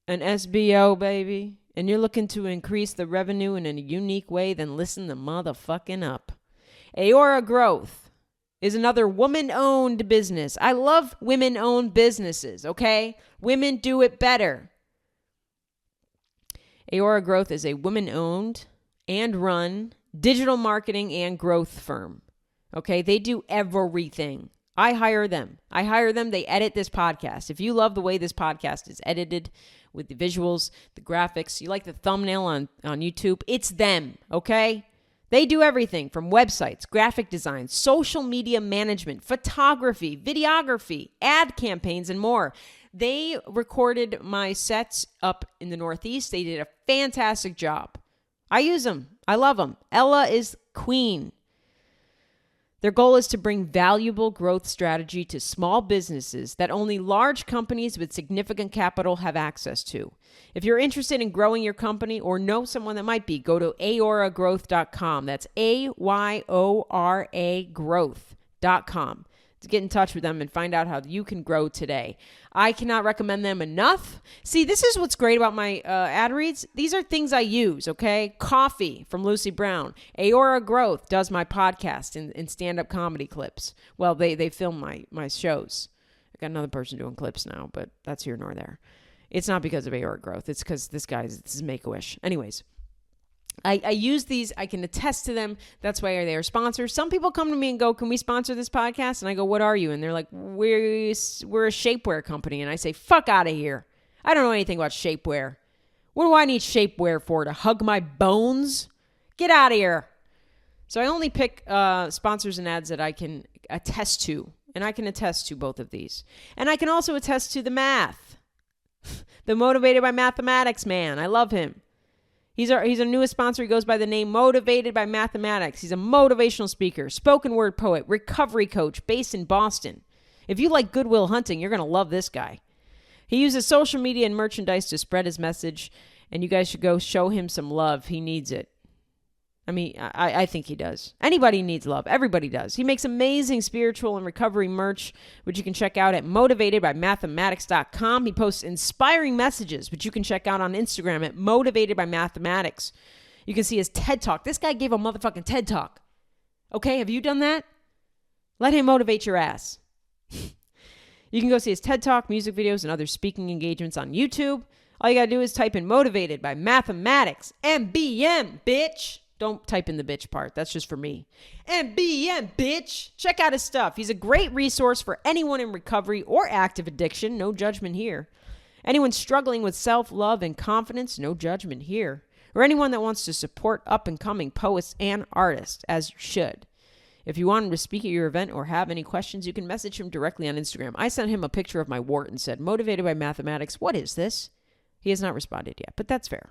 an SBO, baby, and you're looking to increase the revenue in a unique way, then listen the motherfucking up. Ayora Growth is another woman-owned business. I love women-owned businesses, okay? Women do it better. Ayora Growth is a women-owned and run digital marketing and growth firm, okay? They do everything. I hire them. They edit this podcast. If you love the way this podcast is edited with the visuals, the graphics, you like the thumbnail on YouTube, it's them, okay? They do everything from websites, graphic design, social media management, photography, videography, ad campaigns, and more. They recorded my sets up in the Northeast. They did a fantastic job. I use them. I love them. Ella is queen. Their goal is to bring valuable growth strategy to small businesses that only large companies with significant capital have access to. If you're interested in growing your company or know someone that might be, go to ayoragrowth.com. That's AYORA growth.com to get in touch with them and find out how you can grow today. I cannot recommend them enough. See, this is what's great about my ad reads. These are things I use, okay? Coffee from Lucy Brown. Ayora Growth does my podcast in stand-up comedy clips. Well, they film my shows. I got another person doing clips now, but that's here nor there. It's not because of Ayora Growth. It's because this is Make-A-Wish. Anyways, I use these. I can attest to them. That's why they are sponsors. Some people come to me and go, can we sponsor this podcast? And I go, what are you? And they're like, we're a shapewear company. And I say, fuck out of here. I don't know anything about shapewear. What do I need shapewear for? To hug my bones? Get out of here. So I only pick sponsors and ads that I can attest to. And I can attest to both of these. And I can also attest to the math. The Motivated by Mathematics man. I love him. He's our newest sponsor. He goes by the name Motivated by Mathematics. He's a motivational speaker, spoken word poet, recovery coach based in Boston. If you like Good Will Hunting, you're going to love this guy. He uses social media and merchandise to spread his message, and you guys should go show him some love. He needs it. I mean, I think he does. Anybody needs love. Everybody does. He makes amazing spiritual and recovery merch, which you can check out at motivatedbymathematics.com. He posts inspiring messages, which you can check out on Instagram at motivatedbymathematics. You can see his TED Talk. This guy gave a motherfucking TED Talk. Okay, have you done that? Let him motivate your ass. You can go see his TED Talk, music videos, and other speaking engagements on YouTube. All you got to do is type in Motivated by Mathematics. MBM, bitch. Don't type in the bitch part. That's just for me. MBM, bitch. Check out his stuff. He's a great resource for anyone in recovery or active addiction. No judgment here. Anyone struggling with self-love and confidence. No judgment here. Or anyone that wants to support up-and-coming poets and artists, as you should. If you want him to speak at your event or have any questions, you can message him directly on Instagram. I sent him a picture of my wart and said, Motivated by Mathematics, what is this? He has not responded yet, but that's fair.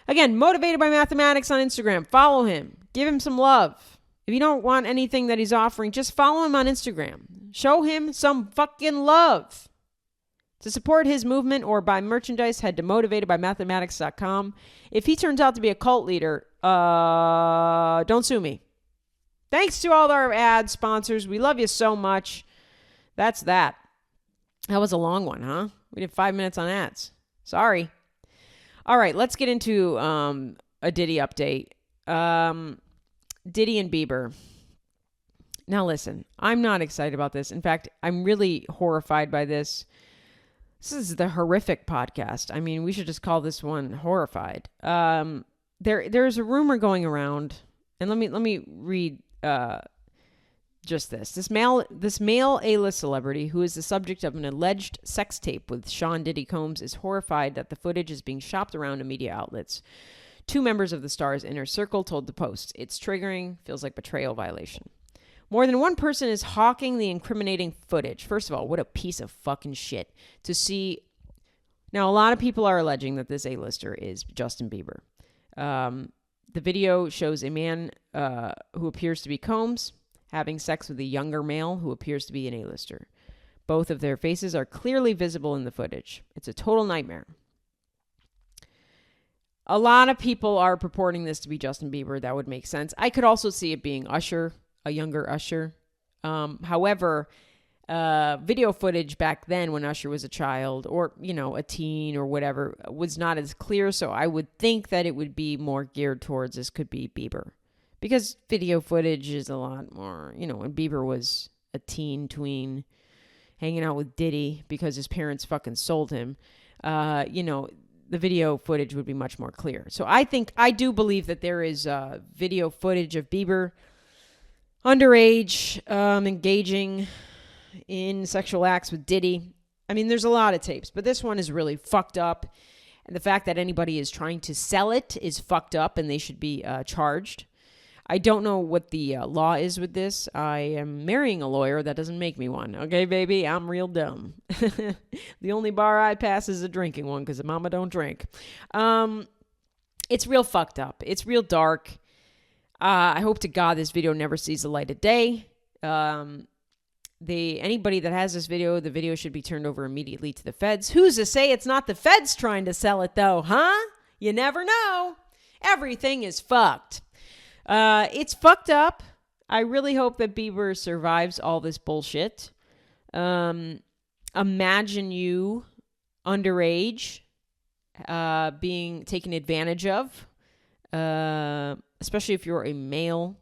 Again, Motivated by Mathematics on Instagram. Follow him. Give him some love. If you don't want anything that he's offering, just follow him on Instagram. Show him some fucking love. To support his movement or buy merchandise, head to motivatedbymathematics.com. If he turns out to be a cult leader, don't sue me. Thanks to all our ad sponsors. We love you so much. That's that. That was a long one, huh? We did 5 minutes on ads. Sorry. All right, let's get into a Diddy update. Diddy and Bieber. Now listen, I'm not excited about this. In fact, I'm really horrified by this. This is the horrific podcast. I mean, we should just call this one horrified. There's a rumor going around, and let me read just this. This male A-list celebrity who is the subject of an alleged sex tape with Sean Diddy Combs is horrified that the footage is being shopped around to media outlets. 2 members of the star's inner circle told the Post, "It's triggering, feels like betrayal violation." More than one person is hawking the incriminating footage. First of all, what a piece of fucking shit to see. Now, a lot of people are alleging that this A-lister is Justin Bieber. The video shows a man who appears to be Combs having sex with a younger male who appears to be an A-lister. Both of their faces are clearly visible in the footage. It's a total nightmare. A lot of people are purporting this to be Justin Bieber. That would make sense. I could also see it being Usher, a younger Usher. However, video footage back then when Usher was a child or, a teen or whatever was not as clear. So I would think that it would be more geared towards this could be Bieber. Because video footage is a lot more, when Bieber was a tween, hanging out with Diddy because his parents fucking sold him, the video footage would be much more clear. So I do believe that there is video footage of Bieber underage, engaging in sexual acts with Diddy. I mean, there's a lot of tapes, but this one is really fucked up. And the fact that anybody is trying to sell it is fucked up and they should be charged. I don't know what the law is with this. I am marrying a lawyer. That doesn't make me one. Okay, baby, I'm real dumb. The only bar I pass is a drinking one because mama don't drink. It's real fucked up. It's real dark. I hope to God this video never sees the light of day. Anybody that has this video, the video should be turned over immediately to the feds. Who's to say it's not the feds trying to sell it though, huh? You never know. Everything is fucked. It's fucked up. I really hope that Bieber survives all this bullshit. Imagine you underage, being taken advantage of, especially if you're a male,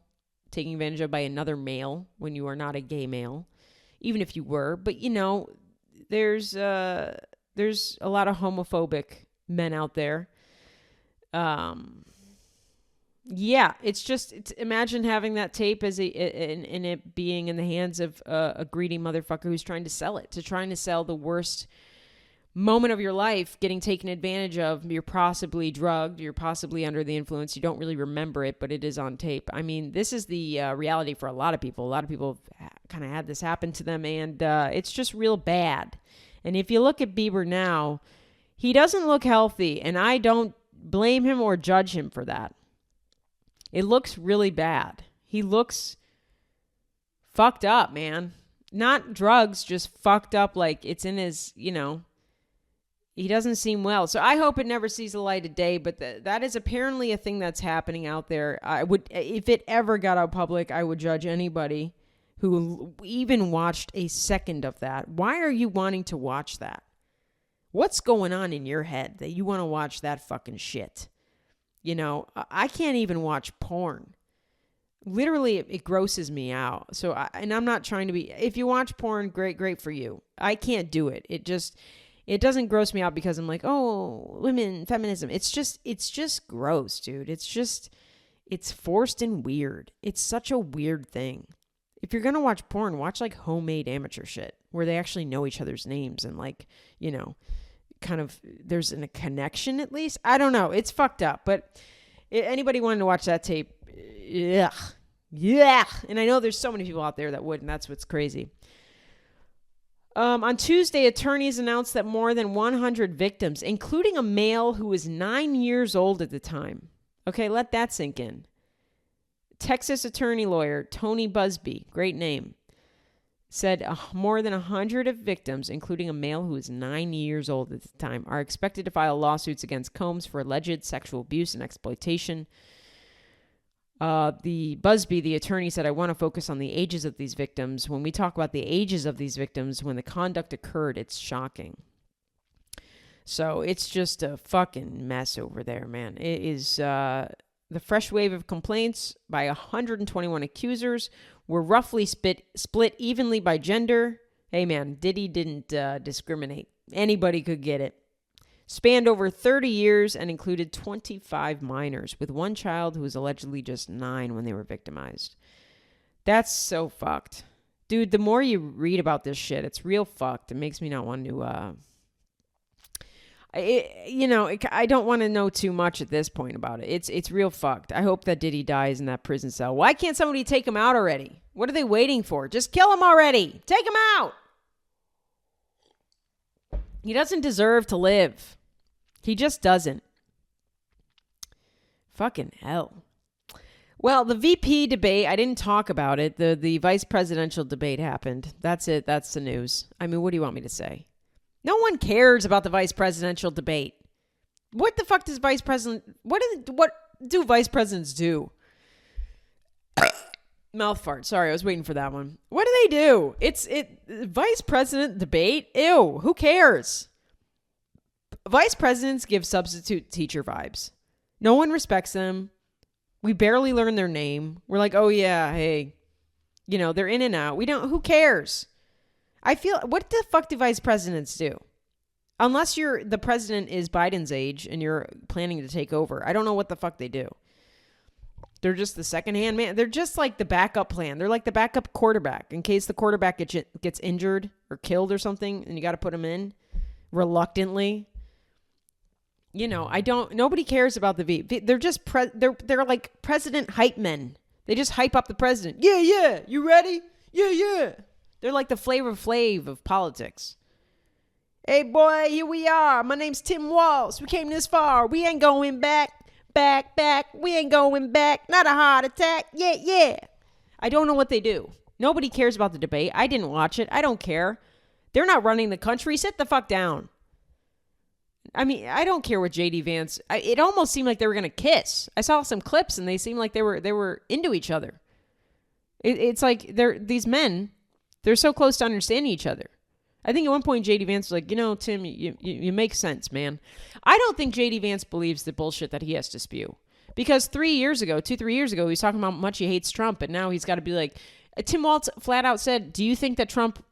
taking advantage of by another male when you are not a gay male, even if you were. But there's a lot of homophobic men out there. Yeah, imagine having that tape and it being in the hands of a greedy motherfucker who's trying to sell it, trying to sell the worst moment of your life getting taken advantage of. You're possibly drugged. You're possibly under the influence. You don't really remember it, but it is on tape. I mean, this is the reality for a lot of people. A lot of people kind of had this happen to them, and it's just real bad. And if you look at Bieber now, he doesn't look healthy, and I don't blame him or judge him for that. It looks really bad. He looks fucked up, man. Not drugs, just fucked up, like it's in his, he doesn't seem well. So I hope it never sees the light of day, but that is apparently a thing that's happening out there. I would, if it ever got out public, I would judge anybody who even watched a second of that. Why are you wanting to watch that? What's going on in your head that you want to watch that fucking shit? I can't even watch porn. Literally, it grosses me out. So, and I'm not trying to be, if you watch porn, great for you. I can't do it. It doesn't gross me out because I'm like, oh, women, feminism. It's just gross, dude. It's forced and weird. It's such a weird thing. If you're going to watch porn, watch like homemade amateur shit where they actually know each other's names and like, kind of there's a connection at least. I don't know. It's fucked up. But anybody wanting to watch that tape, yeah. And I know there's so many people out there that would, and that's what's crazy. On Tuesday, attorneys announced that more than 100 victims, including a male who was 9 years old at the time. Okay, let that sink in. Texas attorney lawyer Tony Busby, great name, said more than 100 of victims, including a male who was 9 years old at the time, are expected to file lawsuits against Combs for alleged sexual abuse and exploitation. The Busby, the attorney, said, I want to focus on the ages of these victims. When we talk about the ages of these victims, when the conduct occurred, it's shocking. So it's just a fucking mess over there, man. It is the fresh wave of complaints by 121 accusers were roughly split evenly by gender. Hey, man, Diddy didn't discriminate. Anybody could get it. Spanned over 30 years and included 25 minors, with one child who was allegedly just 9 when they were victimized. That's so fucked. Dude, the more you read about this shit, it's real fucked. It makes me not want to, I don't want to know too much at this point about it. It's real fucked. I hope that Diddy dies in that prison cell. Why can't somebody take him out already? What are they waiting for? Just kill him already. Take him out. He doesn't deserve to live. He just doesn't. Fucking hell. Well, the VP debate, I didn't talk about it. The vice presidential debate happened. That's it. That's the news. I mean, what do you want me to say? No one cares about the vice presidential debate. What the fuck does vice president... What do vice presidents do? Mouth fart. Sorry, I was waiting for that one. What do they do? Vice president debate? Ew, who cares? Vice presidents give substitute teacher vibes. No one respects them. We barely learn their name. We're like, oh yeah, hey. They're in and out. Who cares? I feel, what the fuck do vice presidents do? Unless the president is Biden's age and you're planning to take over. I don't know what the fuck they do. They're just the second-hand man. They're just like the backup plan. They're like the backup quarterback in case the quarterback gets injured or killed or something and you got to put him in reluctantly. Nobody cares about the VP. They're just, they're like president hype men. They just hype up the president. Yeah. You ready? Yeah. They're like the Flavor Flav of politics. Hey, boy, here we are. My name's Tim Walsh. We came this far. We ain't going back. We ain't going back. Not a heart attack. Yeah. I don't know what they do. Nobody cares about the debate. I didn't watch it. I don't care. They're not running the country. Sit the fuck down. I mean, I don't care what JD Vance. It almost seemed like they were going to kiss. I saw some clips and they seemed like they were into each other. It's like these men, they're so close to understanding each other. I think at one point JD Vance was like, Tim, you make sense, man. I don't think JD Vance believes the bullshit that he has to spew. Because 3 years ago, he was talking about how much he hates Trump, and now he's got to be like, Tim Walz flat out said, do you think that Trump,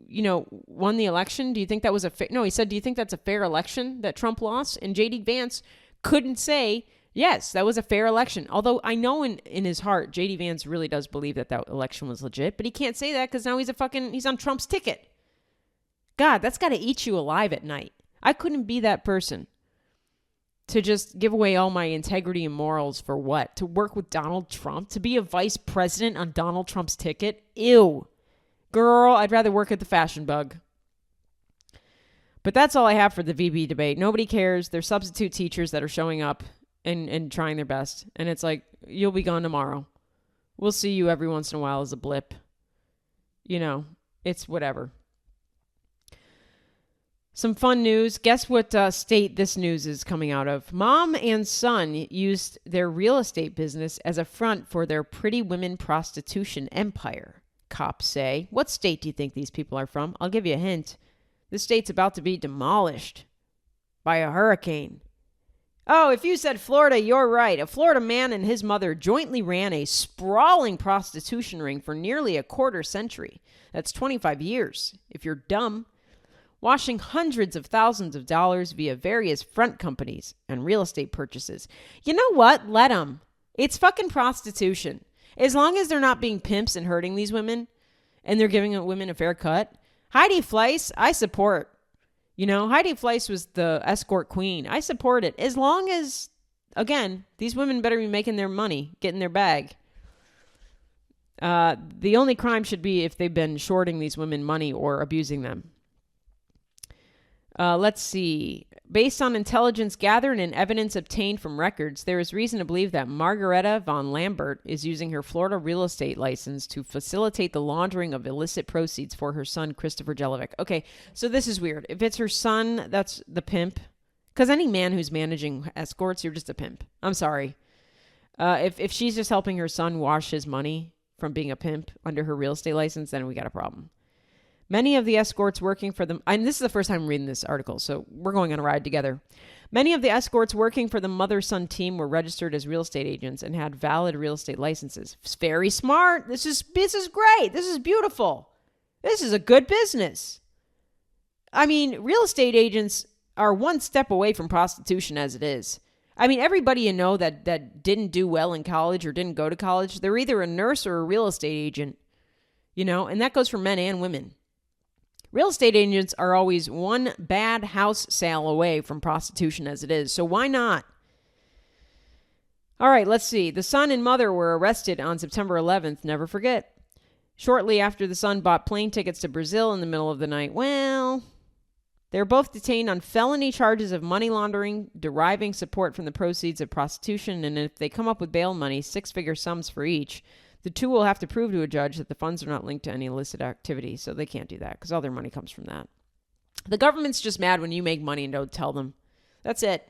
won the election? Do you think that was no, he said, do you think that's a fair election that Trump lost? And JD Vance couldn't say, yes, that was a fair election. Although I know in his heart, JD Vance really does believe that election was legit, but he can't say that because now he's on Trump's ticket. God, that's got to eat you alive at night. I couldn't be that person to just give away all my integrity and morals for what? To work with Donald Trump? To be a vice president on Donald Trump's ticket? Ew. Girl, I'd rather work at the Fashion Bug. But that's all I have for the VB debate. Nobody cares. They're substitute teachers that are showing up and trying their best. And it's like, you'll be gone tomorrow. We'll see you every once in a while as a blip. You know, it's whatever. Some fun news. Guess what state this news is coming out of? Mom and son used their real estate business as a front for their pretty women prostitution empire, cops say. What state do you think these people are from? I'll give you a hint. This state's about to be demolished by a hurricane. Oh, if you said Florida, you're right. A Florida man and his mother jointly ran a sprawling prostitution ring for nearly a quarter century. That's 25 years, if you're dumb. Washing hundreds of thousands of dollars via various front companies and real estate purchases. You know what? Let them. It's fucking prostitution. As long as they're not being pimps and hurting these women and they're giving women a fair cut. Heidi Fleiss, I support. You know, Heidi Fleiss was the escort queen. I support it. As long as, again, these women better be making their money, getting their bag. The only crime should be if they've been shorting these women money or abusing them. Let's see. Based on intelligence gathered and evidence obtained from records, there is reason to believe that Margareta von Lambert is using her Florida real estate license to facilitate the laundering of illicit proceeds for her son, Christopher Jelovic. Okay, so this is weird. If it's her son, that's the pimp. Because any man who's managing escorts, you're just a pimp. I'm sorry. If she's just helping her son wash his money from being a pimp under her real estate license, then we got a problem. Many of the escorts working for them, and this is the first time I'm reading this article, so we're going on a ride together. Many of the escorts working for the mother-son team were registered as real estate agents and had valid real estate licenses. It's very smart. This is great. This is beautiful. This is a good business. I mean, real estate agents are one step away from prostitution as it is. I mean, everybody you know that didn't do well in college or didn't go to college, they're either a nurse or a real estate agent, you know, and that goes for men and women. Real estate agents are always one bad house sale away from prostitution as it is. So why not? All right, let's see. The son and mother were arrested on September 11th. Never forget. Shortly after the son bought plane tickets to Brazil in the middle of the night. Well, they're both detained on felony charges of money laundering, deriving support from the proceeds of prostitution. And if they come up with bail money, six-figure sums for each, the two will have to prove to a judge that the funds are not linked to any illicit activity, so they can't do that because all their money comes from that. The government's just mad when you make money and don't tell them. That's it.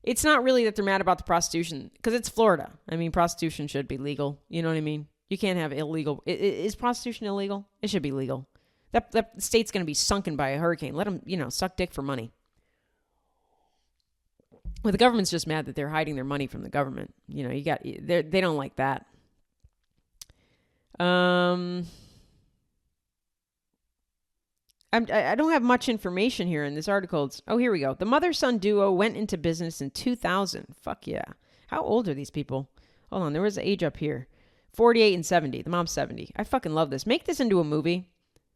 It's not really that they're mad about the prostitution because it's Florida. I mean, prostitution should be legal. You know what I mean? You can't have illegal. Is prostitution illegal? It should be legal. That state's going to be sunken by a hurricane. Let them, suck dick for money. Well, the government's just mad that they're hiding their money from the government. They don't like that. I don't have much information here in this article. Here we go. The mother-son duo went into business in 2000. Fuck yeah. How old are these people? Hold on. There was an age up here. 48 and 70. The mom's 70. I fucking love this. Make this into a movie.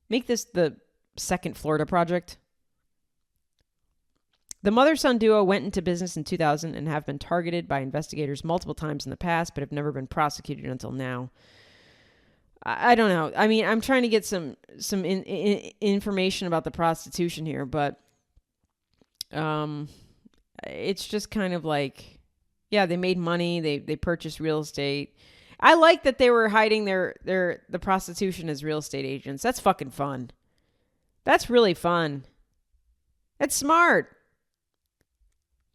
Make this the second Florida Project. The mother-son duo went into business in 2000 and have been targeted by investigators multiple times in the past, but have never been prosecuted until now. I don't know. I mean, I'm trying to get some information about the prostitution here, but it's just kind of like, yeah, they made money. They purchased real estate. I like that they were hiding the prostitution as real estate agents. That's fucking fun. That's really fun. That's smart.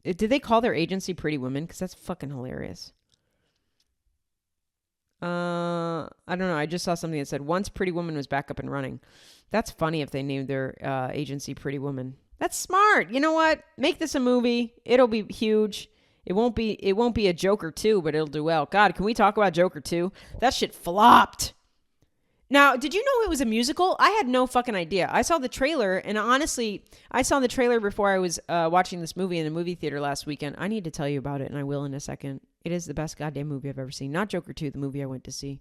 Did they call their agency Pretty Women? Because that's fucking hilarious. I don't know. I just saw something that said once Pretty Woman was back up and running. That's funny if they named their agency Pretty Woman. That's smart. You know what? Make this a movie. It'll be huge. It won't be a Joker 2, but it'll do well. God, can we talk about Joker 2? That shit flopped. Now, did you know it was a musical? I had no fucking idea. I saw the trailer, and honestly, I saw the trailer before I was watching this movie in the movie theater last weekend. I need to tell you about it, and I will in a second. It is the best goddamn movie I've ever seen. Not Joker 2, the movie I went to see.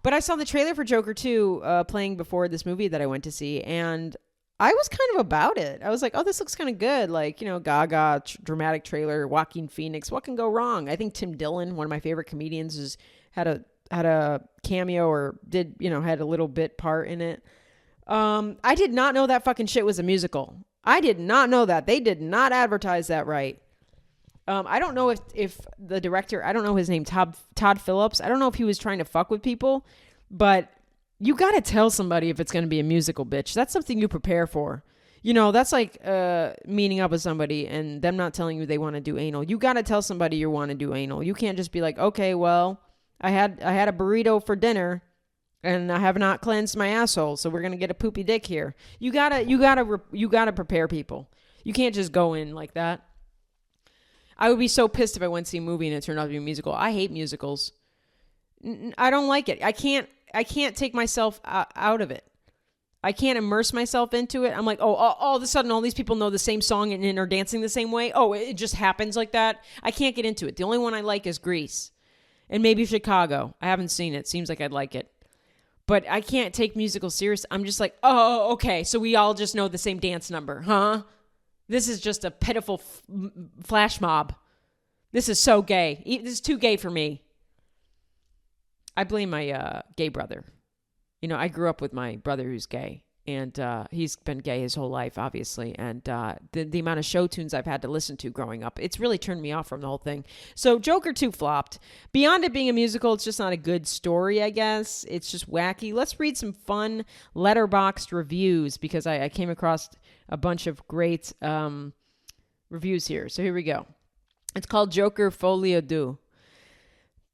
But I saw the trailer for Joker 2 playing before this movie that I went to see, and I was kind of about it. I was like, oh, this looks kind of good. Like, you know, Gaga, dramatic trailer, Joaquin Phoenix. What can go wrong? I think Tim Dillon, one of my favorite comedians, had a cameo or had a little bit part in it. I did not know that fucking shit was a musical. I did not know that. They did not advertise that right. I don't know if the director, I don't know his name, Todd Phillips. I don't know if he was trying to fuck with people, but you got to tell somebody if it's going to be a musical, bitch. That's something you prepare for. You know, that's like meeting up with somebody and them not telling you they want to do anal. You got to tell somebody you want to do anal. You can't just be like, okay, well, I had a burrito for dinner and I have not cleansed my asshole, so we're going to get a poopy dick here. You got to prepare people. You can't just go in like that. I would be so pissed if I went to see a movie and it turned out to be a musical. I hate musicals. I don't like it. I can't take myself out of it. I can't immerse myself into it. I'm like, all of a sudden, all these people know the same song and are dancing the same way. Oh, it just happens like that. I can't get into it. The only one I like is Grease. And maybe Chicago. I haven't seen it. Seems like I'd like it. But I can't take musicals serious. I'm just like, oh, okay. So we all just know the same dance number, huh? This is just a pitiful flash mob. This is so gay. This is too gay for me. I blame my gay brother. You know, I grew up with my brother who's gay. And he's been gay his whole life, obviously. And the amount of show tunes I've had to listen to growing up, it's really turned me off from the whole thing. So Joker 2 flopped. Beyond it being a musical, it's just not a good story, I guess. It's just wacky. Let's read some fun Letterboxd reviews because I came across a bunch of great reviews here. So here we go. It's called Joker Folie à Deux.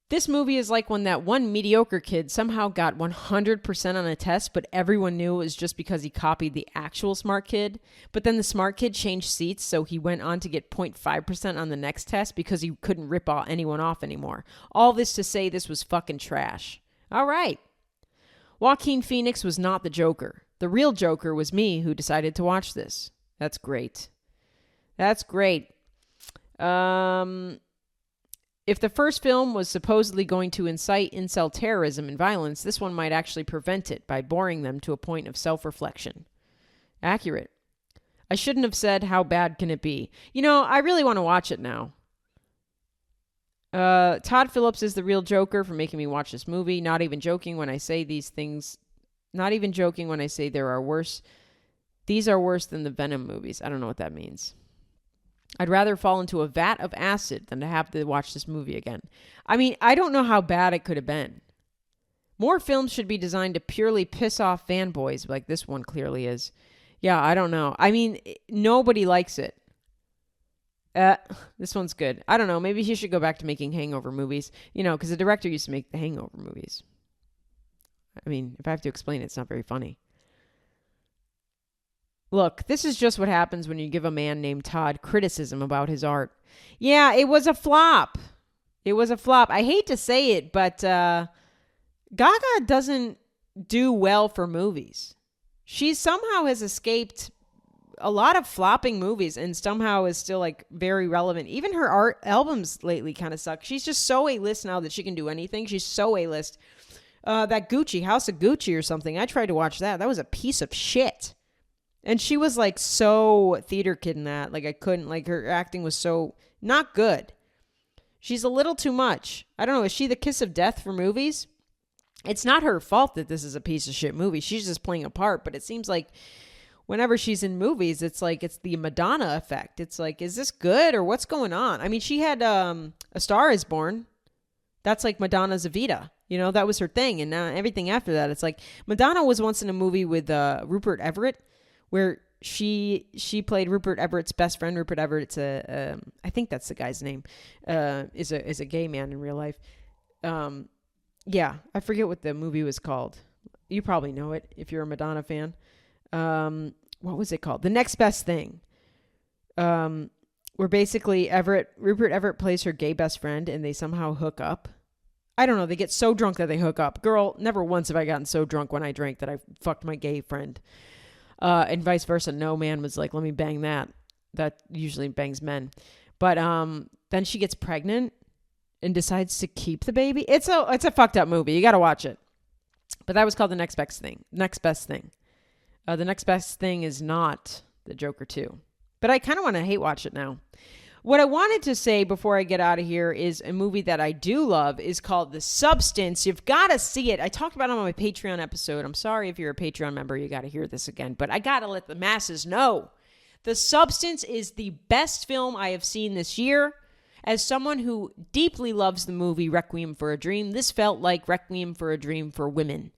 This movie is like when that one mediocre kid somehow got 100% on a test, but everyone knew it was just because he copied the actual smart kid. But then the smart kid changed seats, so he went on to get 0.5% on the next test because he couldn't rip anyone off anymore. All this to say this was fucking trash. All right. Joaquin Phoenix was not the Joker. The real Joker was me who decided to watch this. That's great. That's great. If the first film was supposedly going to incite incel terrorism and violence, this one might actually prevent it by boring them to a point of self-reflection. Accurate. I shouldn't have said how bad can it be. You know, I really want to watch it now. Todd Phillips is the real Joker for making me watch this movie. Not even joking when I say these things. Not even joking when I say there are worse. These are worse than the Venom movies. I don't know what that means. I'd rather fall into a vat of acid than to have to watch this movie again. I mean, I don't know how bad it could have been. More films should be designed to purely piss off fanboys like this one clearly is. Yeah, I don't know. I mean, nobody likes it. This one's good. I don't know. Maybe he should go back to making hangover movies. You know, because the director used to make the hangover movies. I mean, if I have to explain it, it's not very funny. Look, this is just what happens when you give a man named Todd criticism about his art. Yeah, it was a flop. It was a flop. I hate to say it, but Gaga doesn't do well for movies. She somehow has escaped a lot of flopping movies and somehow is still like very relevant. Even her art albums lately kind of suck. She's just so A-list now that she can do anything. She's so A-list. That Gucci, House of Gucci or something, I tried to watch that. That was a piece of shit. And she was like so theater kid in that. Like I couldn't, like her acting was so not good. She's a little too much. I don't know. Is she the kiss of death for movies? It's not her fault that this is a piece of shit movie. She's just playing a part. But it seems like whenever she's in movies, it's like it's the Madonna effect. It's like, is this good or what's going on? I mean, she had A Star Is Born. That's like Madonna's Evita. You know, that was her thing. And now everything after that, it's like Madonna was once in a movie with Rupert Everett, where she played Rupert Everett's best friend. Rupert Everett's I think that's the guy's name, is a gay man in real life. Yeah, I forget what the movie was called. You probably know it if you're a Madonna fan. What was it called? The Next Best Thing. Where basically Rupert Everett plays her gay best friend and they somehow hook up. I don't know. They get so drunk that they hook up. Girl, never once have I gotten so drunk when I drank that I fucked my gay friend. And vice versa. No man was like, let me bang that. That usually bangs men. But then she gets pregnant and decides to keep the baby. It's a fucked up movie. You got to watch it. But that was called The Next Best Thing. Next Best Thing. The Next Best Thing is not The Joker 2. But I kind of want to hate watch it now. What I wanted to say before I get out of here is a movie that I do love is called The Substance. You've got to see it. I talked about it on my Patreon episode. I'm sorry if you're a Patreon member, you got to hear this again. But I got to let the masses know. The Substance is the best film I have seen this year. As someone who deeply loves the movie Requiem for a Dream, this felt like Requiem for a Dream for women.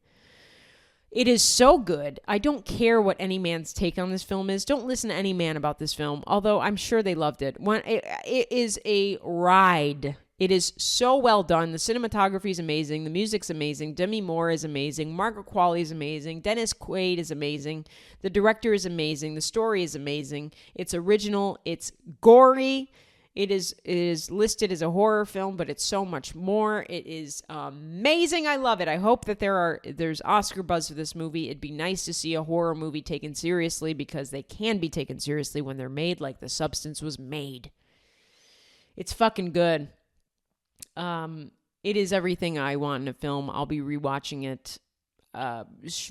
It is so good. I don't care what any man's take on this film is. Don't listen to any man about this film, although I'm sure they loved it. It is a ride. It is so well done. The cinematography is amazing. The music's amazing. Demi Moore is amazing. Margaret Qualley is amazing. Dennis Quaid is amazing. The director is amazing. The story is amazing. It's original. It's gory. It is listed as a horror film, but it's so much more. It is amazing. I love it. I hope that there's Oscar buzz for this movie. It'd be nice to see a horror movie taken seriously because they can be taken seriously when they're made like The Substance was made. It's fucking good. It is everything I want in a film. I'll be rewatching it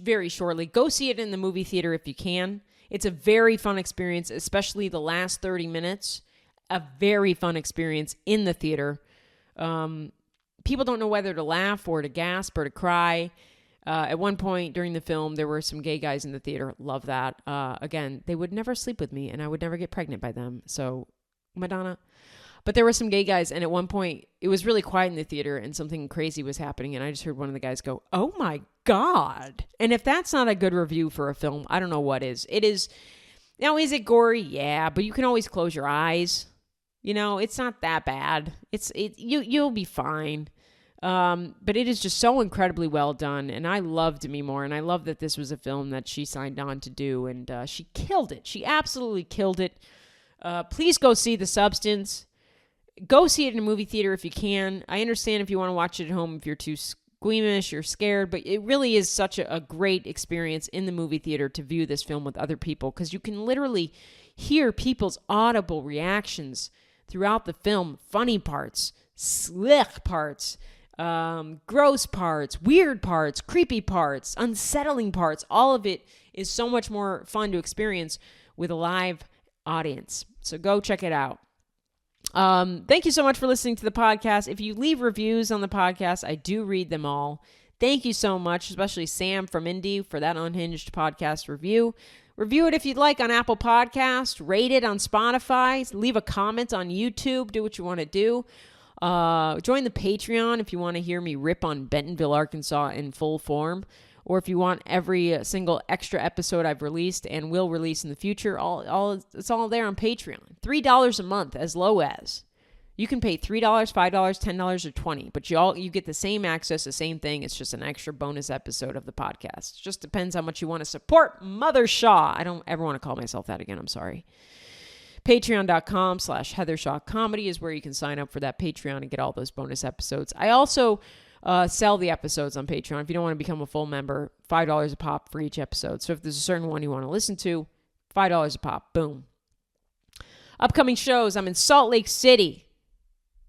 very shortly. Go see it in the movie theater if you can. It's a very fun experience, especially the last 30 minutes. A very fun experience in the theater. People don't know whether to laugh or to gasp or to cry. At one point during the film, there were some gay guys in the theater. Love that. Again, they would never sleep with me and I would never get pregnant by them. So, Madonna. But there were some gay guys, and at one point, it was really quiet in the theater, and something crazy was happening, and I just heard one of the guys go, "Oh my God." And if that's not a good review for a film, I don't know what is. It is, now is it gory? Yeah, but you can always close your eyes. You know, it's not that bad. You'll be fine. But it is just so incredibly well done, and I love Demi Moore, and I love that this was a film that she signed on to do, and she killed it. She absolutely killed it. Please go see The Substance. Go see it in a movie theater if you can. I understand if you want to watch it at home if you're too squeamish or scared, but it really is such a great experience in the movie theater to view this film with other people, because you can literally hear people's audible reactions throughout the film. Funny parts, slick parts, gross parts, weird parts, creepy parts, unsettling parts. All of it is so much more fun to experience with a live audience. So go check it out. Thank you so much for listening to the podcast. If you leave reviews on the podcast, I do read them all. Thank you so much, especially Sam from Indy for that Unhinged podcast review. Review it if you'd like on Apple Podcasts. Rate it on Spotify. Leave a comment on YouTube. Do what you want to do. Join the Patreon if you want to hear me rip on Bentonville, Arkansas in full form. Or if you want every single extra episode I've released and will release in the future, it's all there on Patreon. $3 a month, as low as. You can pay $3, $5, $10, or $20, but you get the same access, the same thing. It's just an extra bonus episode of the podcast. It just depends how much you want to support Mother Shaw. I don't ever want to call myself that again. I'm sorry. Patreon.com/Heather Shaw Comedy is where you can sign up for that Patreon and get all those bonus episodes. I also sell the episodes on Patreon. If you don't want to become a full member, $5 a pop for each episode. So if there's a certain one you want to listen to, $5 a pop. Boom. Upcoming shows. I'm in Salt Lake City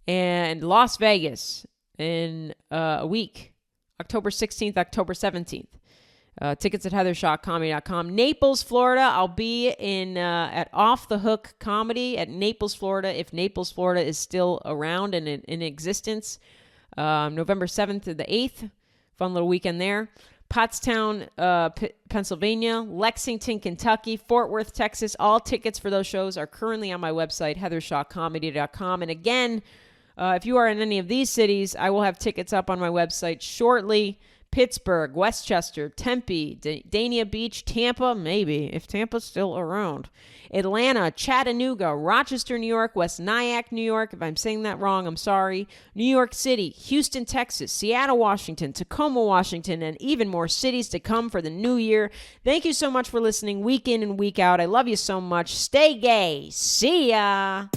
and Las Vegas in a week. October 16th, October 17th. Tickets at heathershawcomedy.com. Naples, Florida. I'll be at Off the Hook Comedy at Naples, Florida, if Naples, Florida is still around and in existence. November 7th to the 8th. Fun little weekend there. Pottstown, Pennsylvania. Lexington, Kentucky. Fort Worth, Texas. All tickets for those shows are currently on my website, heathershawcomedy.com. And again, if you are in any of these cities, I will have tickets up on my website shortly. Pittsburgh, Westchester, Tempe, Dania Beach, Tampa, maybe, if Tampa's still around. Atlanta, Chattanooga, Rochester, New York, West Nyack, New York. If I'm saying that wrong, I'm sorry. New York City, Houston, Texas, Seattle, Washington, Tacoma, Washington, and even more cities to come for the new year. Thank you so much for listening week in and week out. I love you so much. Stay gay. See ya.